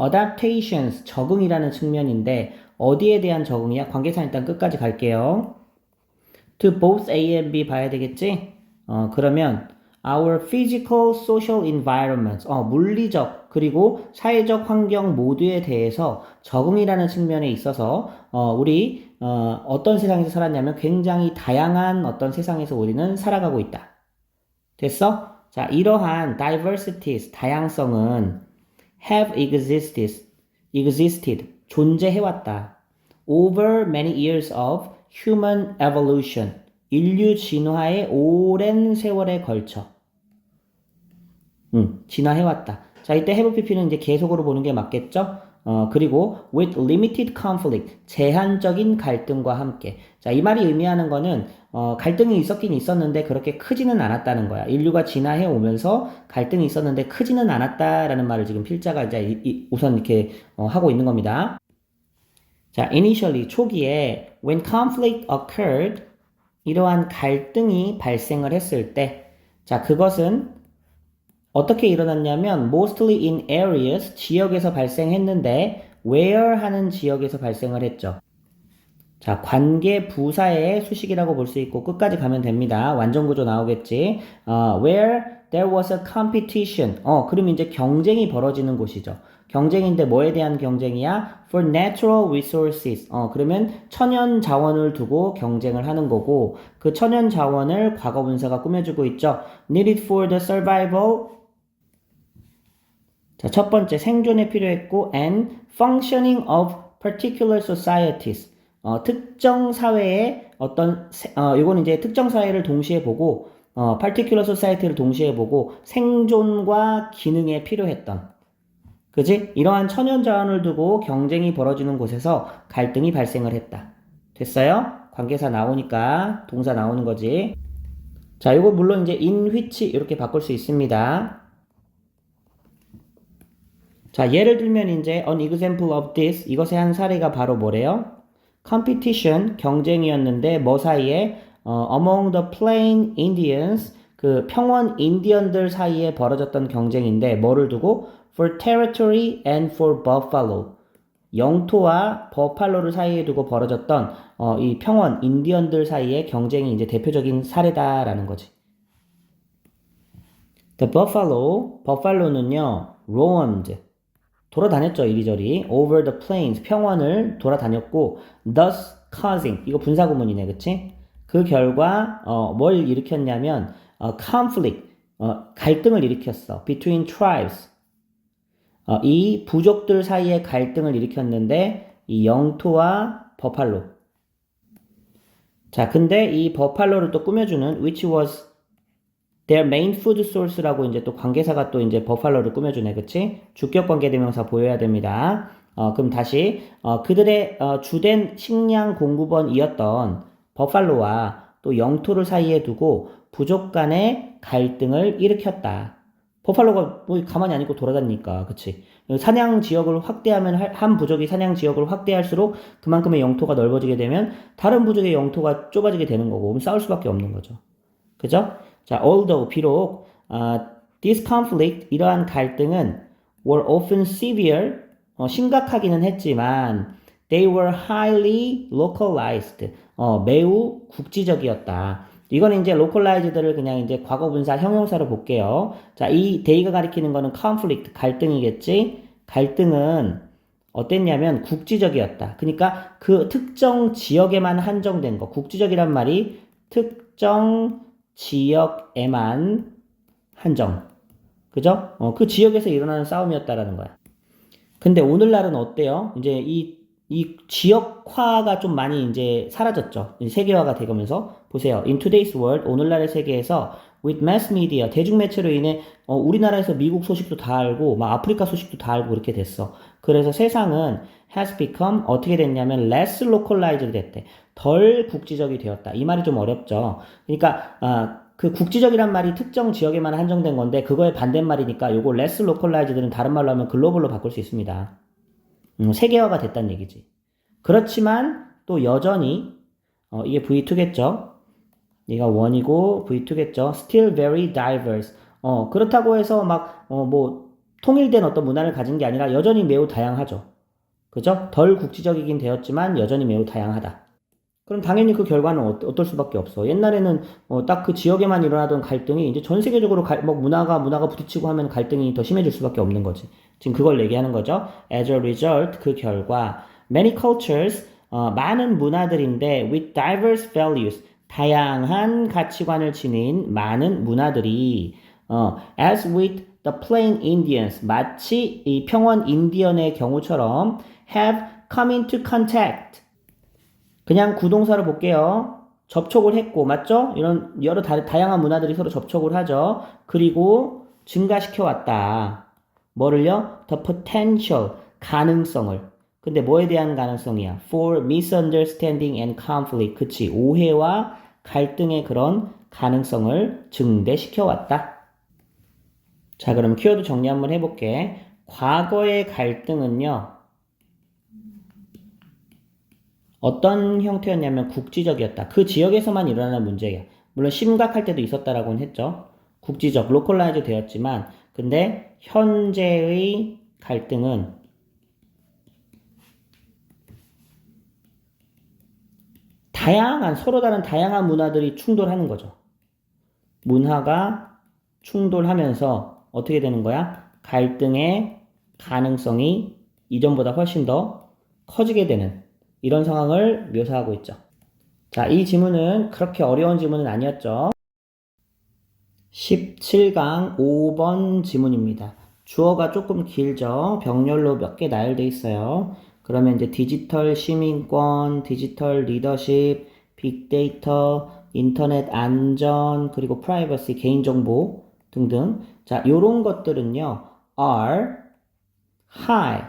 adaptations, 적응이라는 측면인데 어디에 대한 적응이야? 관계사 일단 끝까지 갈게요. to both A and B 봐야 되겠지? 그러면 our physical, social environments, 물리적 그리고 사회적 환경 모두에 대해서 적응이라는 측면에 있어서 우리 어떤 세상에서 살았냐면 굉장히 다양한 어떤 세상에서 우리는 살아가고 있다. 됐어? 자, 이러한 diversities, 다양성은 have existed, 존재해왔다. over many years of human evolution, 인류 진화의 오랜 세월에 걸쳐. 진화해왔다. 자, 이때 have pp는 이제 계속으로 보는 게 맞겠죠? 그리고 with limited conflict, 제한적인 갈등과 함께. 자, 이 말이 의미하는 거는 갈등이 있었긴 있었는데 그렇게 크지는 않았다는 거야. 인류가 진화해 오면서 갈등이 있었는데 크지는 않았다라는 말을 지금 필자가 이제 우선 이렇게 하고 있는 겁니다. 자, initially 초기에 when conflict occurred, 이러한 갈등이 발생을 했을 때, 자, 그것은 어떻게 일어났냐면 mostly in areas, 지역에서 발생했는데 where 하는 지역에서 발생을 했죠. 자, 관계 부사의 수식이라고 볼 수 있고 끝까지 가면 됩니다. 완전 구조 나오겠지. where there was a competition. 그럼 이제 경쟁이 벌어지는 곳이죠. 경쟁인데 뭐에 대한 경쟁이야? For natural resources. 그러면 천연 자원을 두고 경쟁을 하는 거고 그 천연 자원을 과거 분사가 꾸며주고 있죠. Needed for the survival. 자, 첫 번째 생존에 필요했고 and functioning of particular societies. 특정 사회의 이거는 이제 특정 사회를 동시에 보고 particular society를 동시에 보고 생존과 기능에 필요했던. 그지? 이러한 천연 자원을 두고 경쟁이 벌어지는 곳에서 갈등이 발생을 했다. 됐어요? 관계사 나오니까 동사 나오는 거지. 자, 이거 물론 이제 in which 이렇게 바꿀 수 있습니다. 자, 예를 들면 이제 an example of this, 이것의 한 사례가 바로 뭐래요? competition, 경쟁이었는데 뭐 사이에? among the plain Indians, 그 평원 인디언들 사이에 벌어졌던 경쟁인데 뭐를 두고? for territory and for buffalo. 영토와 버팔로를 사이에 두고 벌어졌던 이 평원 인디언들 사이의 경쟁이 이제 대표적인 사례다라는 거지. The buffalo, 버팔로는요, roamed, 돌아다녔죠, 이리저리. Over the plains, 평원을 돌아다녔고, thus causing, 이거 분사구문이네, 그치? 그 결과, 뭘 일으켰냐면, conflict, 갈등을 일으켰어. Between tribes. 이 부족들 사이에 갈등을 일으켰는데, 이 영토와 버팔로. 자, 근데 이 버팔로를 또 꾸며주는, which was their main food source라고 이제 또 관계사가 또 이제 버팔로를 꾸며주네, 그치? 주격 관계대명사 보여야 됩니다. 그럼 다시, 그들의 주된 식량 공급원이었던 버팔로와 또 영토를 사이에 두고 부족 간의 갈등을 일으켰다. 버팔로가 뭐 가만히 안 있고 돌아다니니까, 그치? 사냥 지역을 확대하면 한 부족이 사냥 지역을 확대할수록 그만큼의 영토가 넓어지게 되면 다른 부족의 영토가 좁아지게 되는 거고, 그럼 싸울 수밖에 없는 거죠. 그죠? 자, although 비록 this conflict 이러한 갈등은 were often severe 심각하기는 했지만 they were highly localized 매우 국지적이었다. 이거는 이제 localized를 그냥 이제 과거 분사 형용사로 볼게요. 자, 이 they가 가리키는 거는 conflict 갈등이겠지. 갈등은 어땠냐면 국지적이었다. 그러니까 그 특정 지역에만 한정된 거. 국지적이란 말이 특정 지역에만 한정. 그죠? 그 지역에서 일어나는 싸움이었다라는 거야. 근데 오늘날은 어때요? 이제 이 지역화가 좀 많이 이제 사라졌죠. 세계화가 되면서. 보세요. In today's world, 오늘날의 세계에서 with mass media, 대중매체로 인해 우리나라에서 미국 소식도 다 알고, 막 아프리카 소식도 다 알고 그렇게 됐어. 그래서 세상은 has become 어떻게 됐냐면 less localized 됐대. 덜 국지적이 되었다. 이 말이 좀 어렵죠. 그러니까 그 국지적이란 말이 특정 지역에만 한정된 건데 그거의 반대말이니까 요거 less localized는 다른 말로 하면 글로벌로 바꿀 수 있습니다. 세계화가 됐다는 얘기지. 그렇지만 또 여전히 이게 V2겠죠. 얘가 1이고 V2겠죠. Still very diverse. 그렇다고 해서 막 뭐 통일된 어떤 문화를 가진 게 아니라 여전히 매우 다양하죠. 그죠? 덜 국지적이긴 되었지만 여전히 매우 다양하다. 그럼 당연히 그 결과는 어떨 수밖에 없어. 옛날에는 딱 그 지역에만 일어나던 갈등이 이제 전 세계적으로 뭐 문화가 부딪히고 하면 갈등이 더 심해질 수밖에 없는 거지. 지금 그걸 얘기하는 거죠. As a result, 그 결과 many cultures, 많은 문화들인데 with diverse values, 다양한 가치관을 지닌 많은 문화들이 as with the plain Indians, 마치 이 평원 인디언의 경우처럼 have come into contact, 그냥 구동사로 볼게요. 접촉을 했고, 맞죠? 이런 여러 다양한 문화들이 서로 접촉을 하죠. 그리고 증가시켜 왔다. 뭐를요? The potential, 가능성을. 근데 뭐에 대한 가능성이야? For misunderstanding and conflict. 그치. 오해와 갈등의 그런 가능성을 증대시켜 왔다. 자, 그럼 키워드 정리 한번 해볼게. 과거의 갈등은요, 어떤 형태였냐면 국지적이었다. 그 지역에서만 일어나는 문제야. 물론 심각할 때도 있었다라고는 했죠. 국지적, 로컬라이즈 되었지만, 근데 현재의 갈등은 서로 다른 다양한 문화들이 충돌하는 거죠. 문화가 충돌하면서 어떻게 되는 거야? 갈등의 가능성이 이전보다 훨씬 더 커지게 되는 이런 상황을 묘사하고 있죠. 자, 이 지문은 그렇게 어려운 지문은 아니었죠. 17강 5번 지문입니다. 주어가 조금 길죠. 병렬로 몇 개 나열돼 있어요. 그러면 이제 디지털 시민권, 디지털 리더십, 빅데이터, 인터넷 안전, 그리고 프라이버시, 개인정보 등등. 자, 요런 것들은요, are high.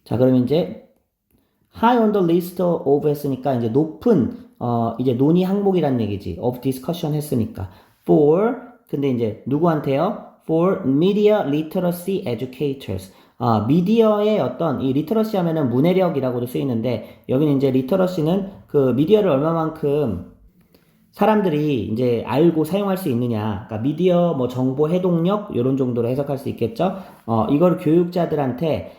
자, 그러면 이제 high on the list of 했으니까 이제 높은 이제 논의 항목이란 얘기지. of discussion 했으니까. for 근데 이제 누구한테요? for media literacy educators. 미디어의 어떤 이 리터러시 하면은 문해력이라고도 쓰이는데 여기는 이제 리터러시는 그 미디어를 얼마만큼 사람들이 이제 알고 사용할 수 있느냐. 그러니까 미디어 뭐 정보 해독력 요런 정도로 해석할 수 있겠죠. 이걸 교육자들한테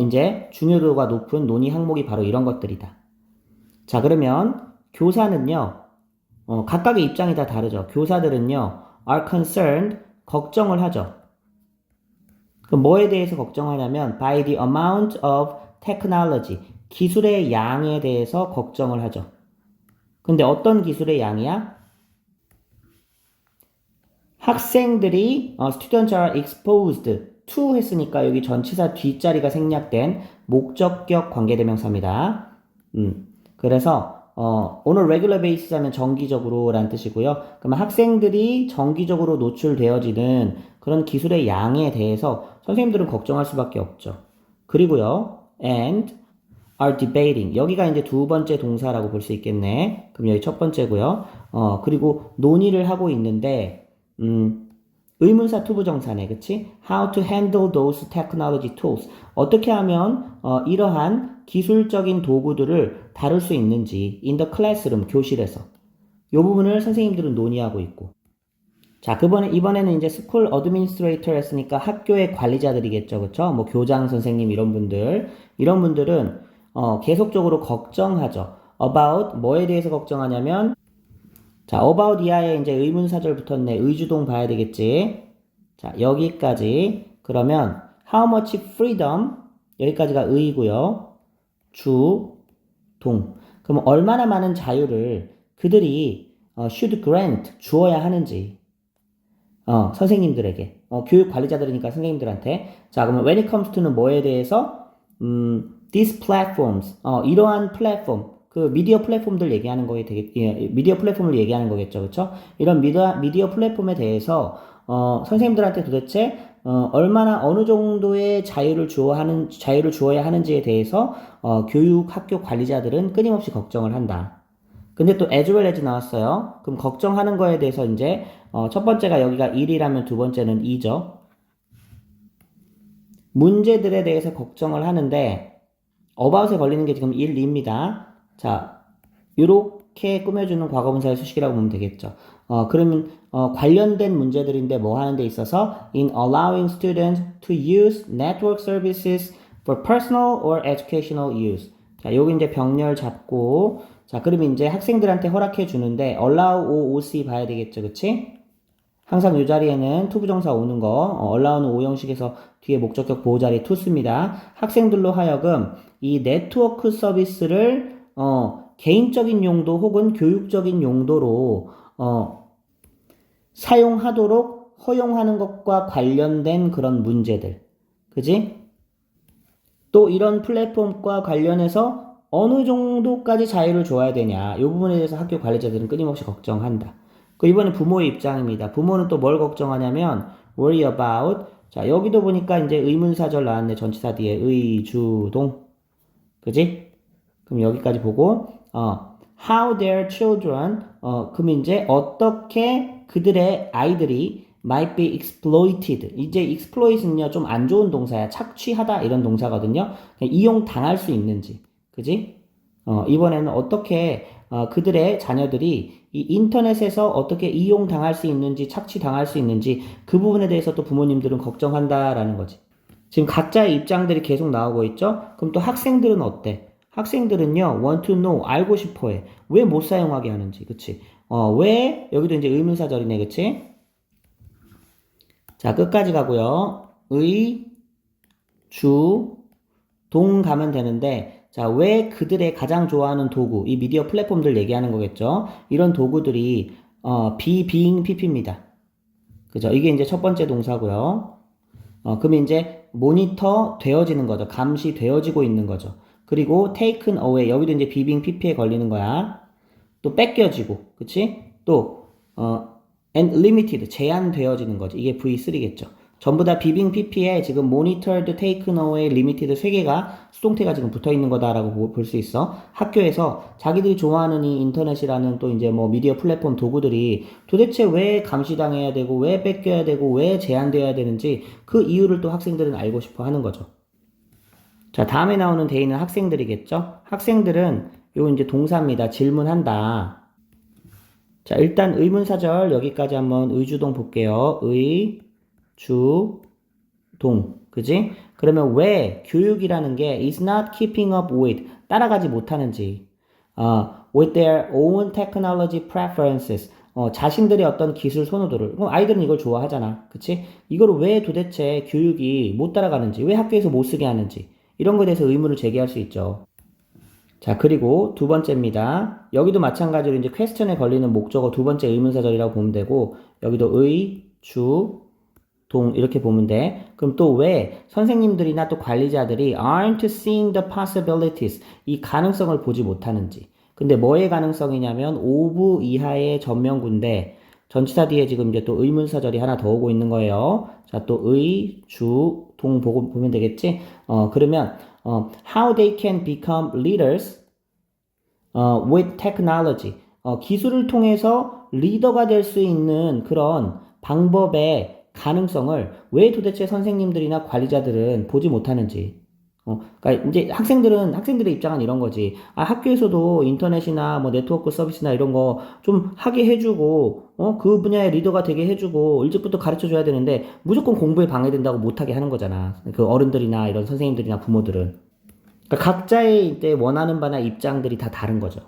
이제 중요도가 높은 논의 항목이 바로 이런 것들이다. 자, 그러면 교사는요, 각각의 입장이 다 다르죠. 교사들은요, are concerned, 걱정을 하죠. 그럼 뭐에 대해서 걱정하냐면 by the amount of technology, 기술의 양에 대해서 걱정을 하죠. 근데 어떤 기술의 양이야? 학생들이 students are exposed to 했으니까 여기 전치사 뒷자리가 생략된 목적격 관계대명사입니다. 그래서 on a regular basis 하면 정기적으로 라는 뜻이고요. 그러면 학생들이 정기적으로 노출되어지는 그런 기술의 양에 대해서 선생님들은 걱정할 수밖에 없죠. 그리고요, and are debating. 여기가 이제 두 번째 동사라고 볼 수 있겠네. 그럼 여기 첫 번째고요. 그리고 논의를 하고 있는데, 의문사 투부정사네, 그치? How to handle those technology tools. 어떻게 하면 이러한 기술적인 도구들을 다룰 수 있는지 in the classroom, 교실에서. 이 부분을 선생님들은 논의하고 있고. 자, 이번에는 이제 스쿨 어드미니스트레이터 했으니까 학교의 관리자들이겠죠, 그쵸? 뭐 교장 선생님 이런 분들은 계속적으로 걱정하죠. about 뭐에 대해서 걱정하냐면 자, about 이하에 이제 의문사절 붙었네. 의주동 봐야 되겠지. 자, 여기까지. 그러면 how much freedom 여기까지가 의고요. 주, 동. 그럼 얼마나 많은 자유를 그들이 should grant 주어야 하는지. 선생님들에게. 교육 관리자들이니까 선생님들한테. 자, 그러면 when it comes to는 뭐에 대해서 these platforms. 이러한 플랫폼. 그 미디어 플랫폼들 얘기하는 거에 미디어 플랫폼을 얘기하는 거겠죠. 그렇죠? 이런 미디어 플랫폼에 대해서 선생님들한테 도대체 얼마나 어느 정도의 자유를 주어야 하는지에 대해서 교육 학교 관리자들은 끊임없이 걱정을 한다. 근데 또 as well as 나왔어요. 그럼 걱정하는 거에 대해서 이제 첫 번째가 여기가 1이라면 두 번째는 2죠. 문제들에 대해서 걱정을 하는데 about에 걸리는 게 지금 1, 2입니다. 자, 요렇게 꾸며주는 과거분사의 수식이라고 보면 되겠죠. 그러면 관련된 문제들인데 뭐 하는 데 있어서 in allowing students to use network services for personal or educational use. 자, 여기 이제 병렬 잡고 자, 그러면 이제 학생들한테 허락해 주는데 allow OC 봐야 되겠죠. 그치? 항상 이 자리에는 투부정사 오는 거 allow는 오형식에서 뒤에 목적격 보호자리 to씁니다. 학생들로 하여금 이 네트워크 서비스를 개인적인 용도 혹은 교육적인 용도로 사용하도록 허용하는 것과 관련된 그런 문제들. 그지? 또 이런 플랫폼과 관련해서 어느 정도까지 자유를 줘야 되냐. 이 부분에 대해서 학교 관리자들은 끊임없이 걱정한다. 이번에 부모의 입장입니다. 부모는 또 뭘 걱정하냐면 worry about. 자, 여기도 보니까 이제 의문사절 나왔네. 전치사 뒤에 의주동. 그지? 그럼 여기까지 보고 how their children 그럼 이제 어떻게 그들의 아이들이 might be exploited. 이제 exploit은요 좀 안 좋은 동사야. 착취하다 이런 동사거든요. 이용 당할 수 있는지. 그지? 이번에는 어떻게 그들의 자녀들이 이 인터넷에서 어떻게 이용 당할 수 있는지 착취 당할 수 있는지 그 부분에 대해서 또 부모님들은 걱정한다라는 거지. 지금 각자의 입장들이 계속 나오고 있죠? 그럼 또 학생들은 어때? 학생들은요, want to know, 알고 싶어 해. 왜 못 사용하게 하는지, 그치? 왜? 여기도 이제 의문사절이네, 그치? 자, 끝까지 가고요. 주, 동 가면 되는데, 자, 왜 그들의 가장 좋아하는 도구, 이 미디어 플랫폼들 얘기하는 거겠죠? 이런 도구들이, being pp입니다. 그죠? 이게 이제 첫 번째 동사고요. 그럼 이제 모니터 되어지는 거죠. 감시 되어지고 있는 거죠. 그리고 taken away 여기도 이제 being pp에 걸리는 거야. 또 뺏겨지고, 그치? 또 and limited 제한되어지는 거지. 이게 V3겠죠. 전부 다 being pp에 지금 monitored, taken away, limited 세 개가 수동태가 지금 붙어 있는 거다라고 볼 수 있어. 학교에서 자기들이 좋아하는 이 인터넷이라는 또 이제 뭐 미디어 플랫폼 도구들이 도대체 왜 감시당해야 되고 왜 뺏겨야 되고 왜 제한되어야 되는지 그 이유를 또 학생들은 알고 싶어 하는 거죠. 자, 다음에 나오는 대의는 학생들이겠죠? 학생들은 요 이제 동사입니다. 질문한다. 자, 일단 의문사절 여기까지 한번 의주동 볼게요. 주, 동. 그지? 그러면 왜 교육이라는 게 is not keeping up with 따라가지 못하는지 with their own technology preferences 자신들의 어떤 기술 선호도를, 그럼 아이들은 이걸 좋아하잖아. 그치? 이걸 왜 도대체 교육이 못 따라가는지, 왜 학교에서 못 쓰게 하는지, 이런 거에 대해서 의문을 제기할 수 있죠. 자, 그리고 두 번째입니다. 여기도 마찬가지로 이제 퀘스천에 걸리는 목적어 두 번째 의문사절이라고 보면 되고, 여기도 의, 주, 동 이렇게 보면 돼. 그럼 또 왜 선생님들이나 또 관리자들이 aren't seeing the possibilities 이 가능성을 보지 못하는지. 근데 뭐의 가능성이냐면 of 이하의 전명구인데 전치사 뒤에 지금 이제 또 의문사절이 하나 더 오고 있는 거예요. 자, 또 의, 주, 동 보고 보면 되겠지? 그러면 how they can become leaders with technology. 기술을 통해서 리더가 될 수 있는 그런 방법의 가능성을 왜 도대체 선생님들이나 관리자들은 보지 못하는지. 그러니까 이제 학생들의 입장은 이런 거지. 아, 학교에서도 인터넷이나 뭐 네트워크 서비스나 이런 거 좀 하게 해주고, 그 분야의 리더가 되게 해주고, 일찍부터 가르쳐 줘야 되는데, 무조건 공부에 방해된다고 못하게 하는 거잖아. 그 어른들이나 이런 선생님들이나 부모들은. 그러니까 각자의 이때 원하는 바나 입장들이 다 다른 거죠.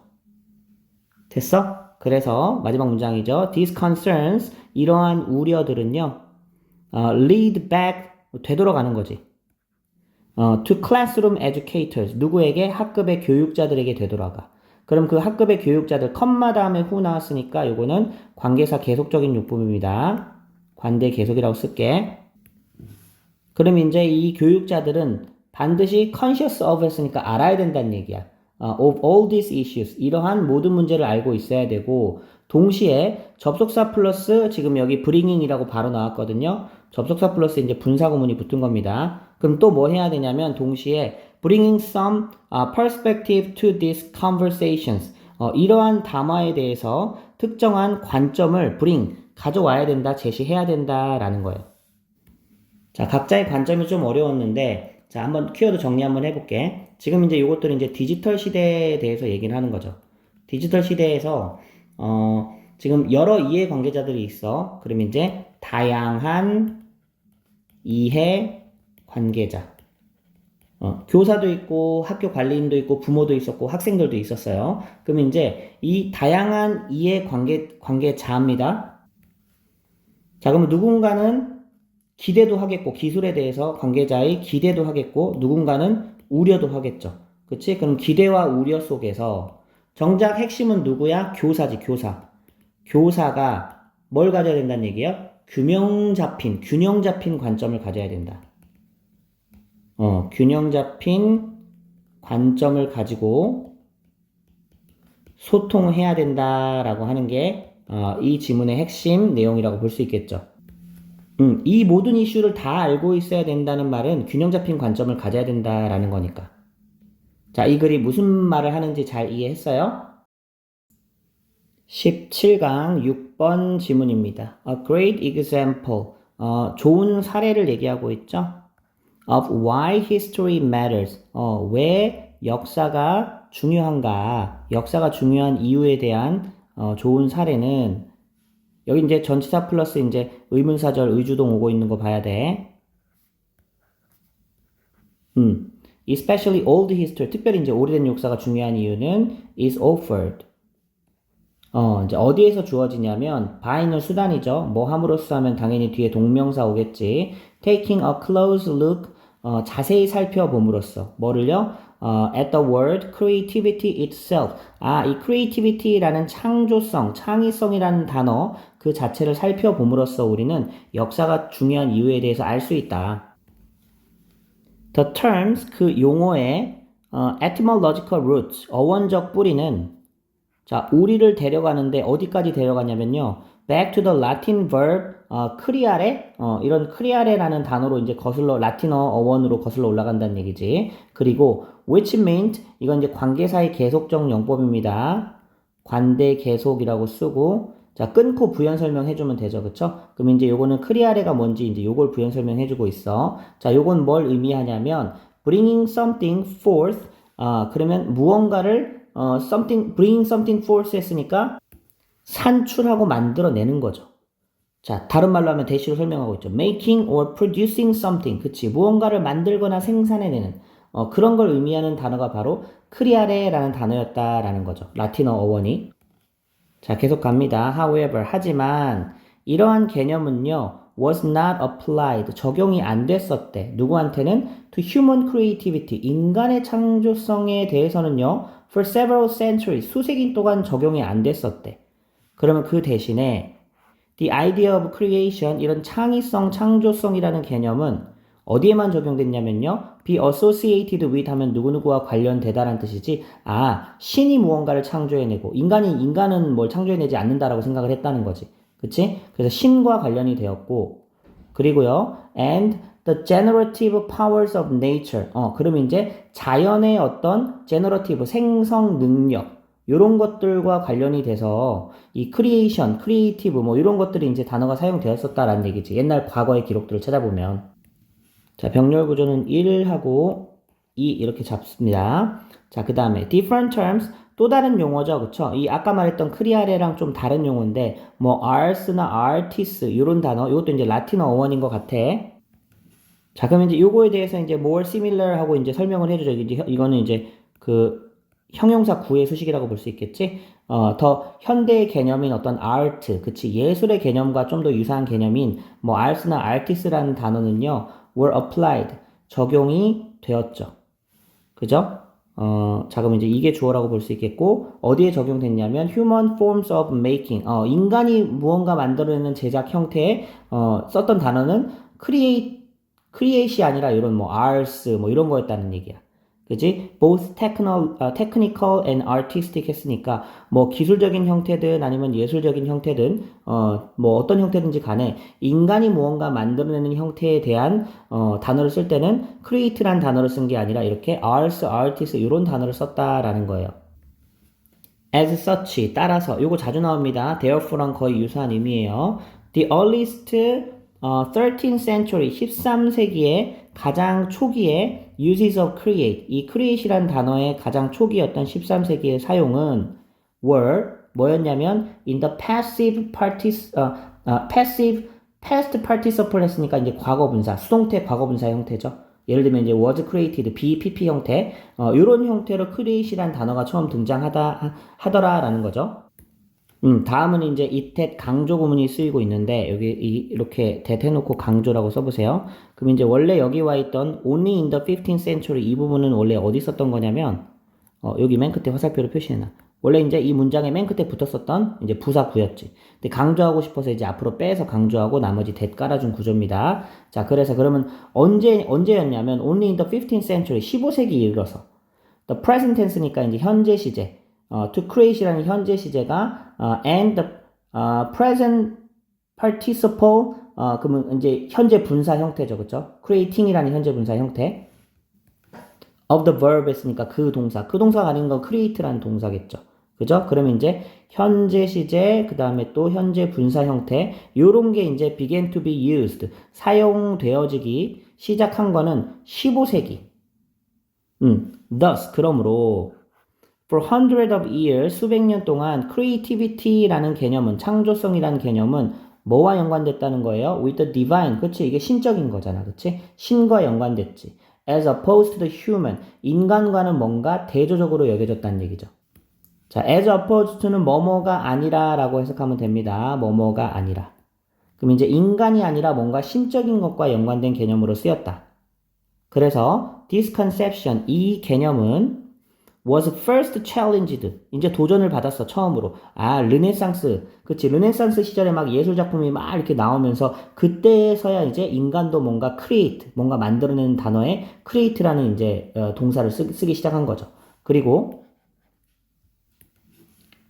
됐어? 그래서 마지막 문장이죠. These concerns, 이러한 우려들은요, lead back, 되돌아가는 거지. To classroom educators, 누구에게? 학급의 교육자들에게 되돌아가. 그럼 그 학급의 교육자들, 컴마 다음에 who 나왔으니까 요거는 관계사 계속적인 용법입니다. 관대 계속이라고 쓸게. 그럼 이제 이 교육자들은 반드시 conscious of 했으니까 알아야 된다는 얘기야. Of all these issues. 이러한 모든 문제를 알고 있어야 되고, 동시에 접속사 플러스 지금 여기 bringing이라고 바로 나왔거든요. 접속사 플러스 이제 분사구문이 붙은 겁니다. 그럼 또 뭐 해야 되냐면 동시에 bringing some perspective to these conversations. 이러한 담화에 대해서 특정한 관점을 bring, 가져와야 된다, 제시해야 된다라는 거예요. 자, 각자의 관점이 좀 어려웠는데, 자, 한번 키워드 정리 한번 해볼게. 지금 이제 이것들은 이제 디지털 시대에 대해서 얘기를 하는 거죠. 디지털 시대에서, 지금 여러 이해 관계자들이 있어. 그럼 이제 다양한 이해 관계자. 교사도 있고, 학교 관리인도 있고, 부모도 있었고, 학생들도 있었어요. 그럼 이제 이 다양한 이해 관계자입니다. 자, 그러면 누군가는 기대도 하겠고, 기술에 대해서 관계자의 기대도 하겠고, 누군가는 우려도 하겠죠. 그치? 그럼 기대와 우려 속에서 정작 핵심은 누구야? 교사지, 교사. 교사가 뭘 가져야 된다는 얘기야? 균형 잡힌 관점을 가져야 된다. 균형 잡힌 관점을 가지고 소통해야 된다라고 하는 게 이 지문의 핵심 내용이라고 볼 수 있겠죠. 이 모든 이슈를 다 알고 있어야 된다는 말은 균형 잡힌 관점을 가져야 된다라는 거니까. 자, 이 글이 무슨 말을 하는지 잘 이해했어요? 17강 6번 지문입니다. A great example. 좋은 사례를 얘기하고 있죠? Of why history matters. 왜 역사가 중요한가? 역사가 중요한 이유에 대한 좋은 사례는 여기 이제 전치사 플러스 이제 의문사절 의주동 오고 있는 거 봐야 돼. Especially old history. 특별히 이제 오래된 역사가 중요한 이유는 is offered. 이제 어디에서 주어지냐면 by는 수단이죠. 뭐 함으로써 하면 당연히 뒤에 동명사 오겠지. Taking a close look. 자세히 살펴봄으로써 뭐를요? At the word creativity itself. 이 creativity라는 창조성, 창의성이라는 단어 그 자체를 살펴봄으로써 우리는 역사가 중요한 이유에 대해서 알 수 있다. The terms, 그 용어의 etymological roots, 어원적 뿌리는 자, 우리를 데려가는데 어디까지 데려가냐면요. Back to the Latin verb, 크리아레, 이런 크리아레라는 단어로 이제 거슬러, 라틴어 어원으로 거슬러 올라간다는 얘기지. 그리고 which meant, 이건 이제 관계사의 계속적 용법입니다. 관대 계속이라고 쓰고, 자, 끊고 부연 설명해주면 되죠. 그쵸? 그럼 이제 요거는 크리아레가 뭔지 이제 요걸 부연 설명해주고 있어. 자, 요건 뭘 의미하냐면, bringing something forth, 그러면 무언가를, bringing something forth 했으니까, 산출하고 만들어내는 거죠. 자, 다른 말로 하면 대시로 설명하고 있죠. making or producing something. 그치. 무언가를 만들거나 생산해내는. 그런 걸 의미하는 단어가 바로 크리아레라는 단어였다라는 거죠. 라틴어 어원이. 자, 계속 갑니다. However, 하지만 이러한 개념은요, was not applied, 적용이 안 됐었대. 누구한테는? To human creativity, 인간의 창조성에 대해서는요, for several centuries, 수세기 동안 적용이 안 됐었대. 그러면 그 대신에 the idea of creation, 이런 창의성, 창조성이라는 개념은 어디에만 적용됐냐면요. be associated with 하면 누구누구와 관련되다라는 뜻이지. 아, 신이 무언가를 창조해내고 인간은 뭘 창조해내지 않는다라고 생각을 했다는 거지. 그치? 그래서 신과 관련이 되었고 그리고요. and the generative powers of nature. 그러면 이제 자연의 어떤 generative, 생성 능력 요런 것들과 관련이 돼서 이 크리에이션, 크리에이티브 뭐 이런 것들이 이제 단어가 사용되었었다라는 얘기지. 옛날 과거의 기록들을 찾아보면. 자, 병렬 구조는 1하고 2 이렇게 잡습니다. 자, 그 다음에 different terms 또 다른 용어죠. 그쵸? 이 아까 말했던 크리아레랑 좀 다른 용어인데 뭐 ars나 artis 이런 단어 이것도 이제 라틴어 어원인 것 같아. 자, 그러면 이제 요거에 대해서 이제 more similar 하고 이제 설명을 해주죠. 이거는 이제 그 형용사 구의 수식이라고 볼 수 있겠지? 더 현대의 개념인 어떤 art, 그치? 예술의 개념과 좀 더 유사한 개념인 뭐 arts나 artis라는 단어는요, were applied, 적용이 되었죠. 그죠? 자, 그럼 이제 이게 주어라고 볼 수 있겠고, 어디에 적용됐냐면, human forms of making, 인간이 무언가 만들어내는 제작 형태에, 썼던 단어는 create이 아니라 이런 뭐 arts, 뭐 이런 거였다는 얘기야. 그지? both technical and artistic 했으니까 뭐 기술적인 형태든 아니면 예술적인 형태든 뭐 어떤 형태든지 간에 인간이 무언가 만들어내는 형태에 대한 단어를 쓸 때는 create란 단어를 쓴 게 아니라 이렇게 arts, artists 이런 단어를 썼다라는 거예요. as such 따라서 요거 자주 나옵니다. therefore랑 거의 유사한 의미예요. The earliest 13th century 13세기의 가장 초기에 uses of create 이 create이란 단어의 가장 초기였던 13세기의 사용은 were 뭐였냐면 in the passive past participle 했으니까 이제 과거분사 수동태 과거분사 형태죠. 예를 들면 이제 was created BPP 형태 이런 형태로 create이란 단어가 처음 하더라라는 거죠. 다음은 이제 it had 강조 구문이 쓰이고 있는데 여기 이렇게 that 해놓고 강조라고 써보세요. 그럼 이제 원래 여기 와 있던 only in the 15th century 이 부분은 원래 어디 썼던 거냐면 여기 맨 끝에 화살표로 표시해놔. 원래 이제 이 문장의 맨 끝에 붙었었던 이제 부사 구였지. 근데 강조하고 싶어서 이제 앞으로 빼서 강조하고 나머지 that 깔아준 구조입니다. 자, 그래서 그러면 언제였냐면 only in the 15th century 15세기 이르러서 the present tense니까 이제 현재 시제. to create이라는 현재 시제가 and the present participle 그러면 이제 현재 분사 형태죠, 그렇죠? creating이라는 현재 분사 형태 of the verb 했으니까 그 동사가 아닌 건 create라는 동사겠죠, 그죠? 그러면 이제 현재 시제 그 다음에 또 현재 분사 형태 요런 게 이제 began to be used 사용되어지기 시작한 거는 15세기. thus 그러므로 For hundreds of years, 수백 년 동안 creativity라는 개념은, 창조성이라는 개념은 뭐와 연관됐다는 거예요? With the divine. 그치? 이게 신적인 거잖아. 그치? 신과 연관됐지. As opposed to the human. 인간과는 뭔가 대조적으로 여겨졌다는 얘기죠. 자, as opposed to는 뭐뭐가 아니라 라고 해석하면 됩니다. 뭐뭐가 아니라. 그럼 이제 인간이 아니라 뭔가 신적인 것과 연관된 개념으로 쓰였다. 그래서 this conception, 이 개념은 was first challenged. 이제 도전을 받았어, 처음으로. 르네상스. 그치. 르네상스 시절에 막 예술작품이 막 이렇게 나오면서 그때서야 이제 인간도 뭔가 create, 뭔가 만들어내는 단어에 create라는 이제 동사를 쓰기 시작한 거죠. 그리고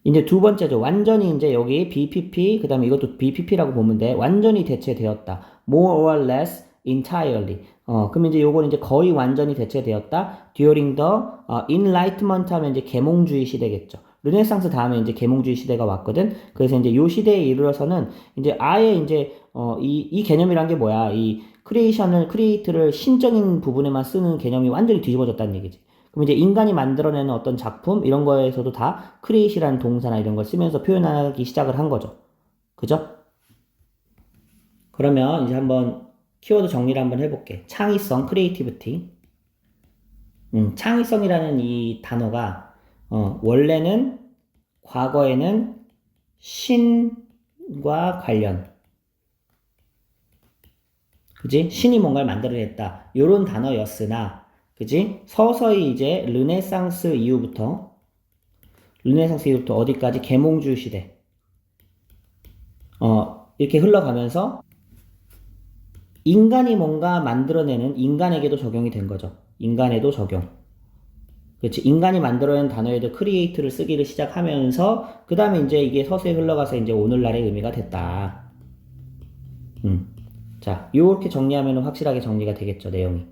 이제 두 번째죠. 완전히 이제 여기 BPP, 그 다음에 이것도 BPP라고 보면 돼. 완전히 대체되었다. more or less entirely. 그럼 이제 요건 이제 거의 완전히 대체되었다. during the enlightenment 하면 이제 계몽주의 시대겠죠. 르네상스 다음에 이제 계몽주의 시대가 왔거든. 그래서 이제 요 시대에 이르러서는 이제 아예 이제 이 개념이란 게 뭐야? 이 크리에이트를 신적인 부분에만 쓰는 개념이 완전히 뒤집어졌다는 얘기지. 그럼 이제 인간이 만들어내는 어떤 작품 이런 거에서도 다 create이라는 동사나 이런 걸 쓰면서 표현하기 시작을 한 거죠. 그죠? 그러면 이제 한번 키워드 정리를 한번 해볼게. 창의성, creativity. 창의성이라는 이 단어가, 원래는, 과거에는 신과 관련. 그지? 신이 뭔가를 만들어냈다. 요런 단어였으나, 그지? 서서히 이제 르네상스 이후부터 어디까지? 계몽주의 시대. 이렇게 흘러가면서 인간이 뭔가 만들어내는 인간에게도 적용이 된 거죠. 인간에도 적용. 그렇지. 인간이 만들어낸 단어에도 크리에이트를 쓰기를 시작하면서 그 다음에 이제 이게 서서히 흘러가서 이제 오늘날의 의미가 됐다. 자, 요렇게 정리하면 확실하게 정리가 되겠죠, 내용이.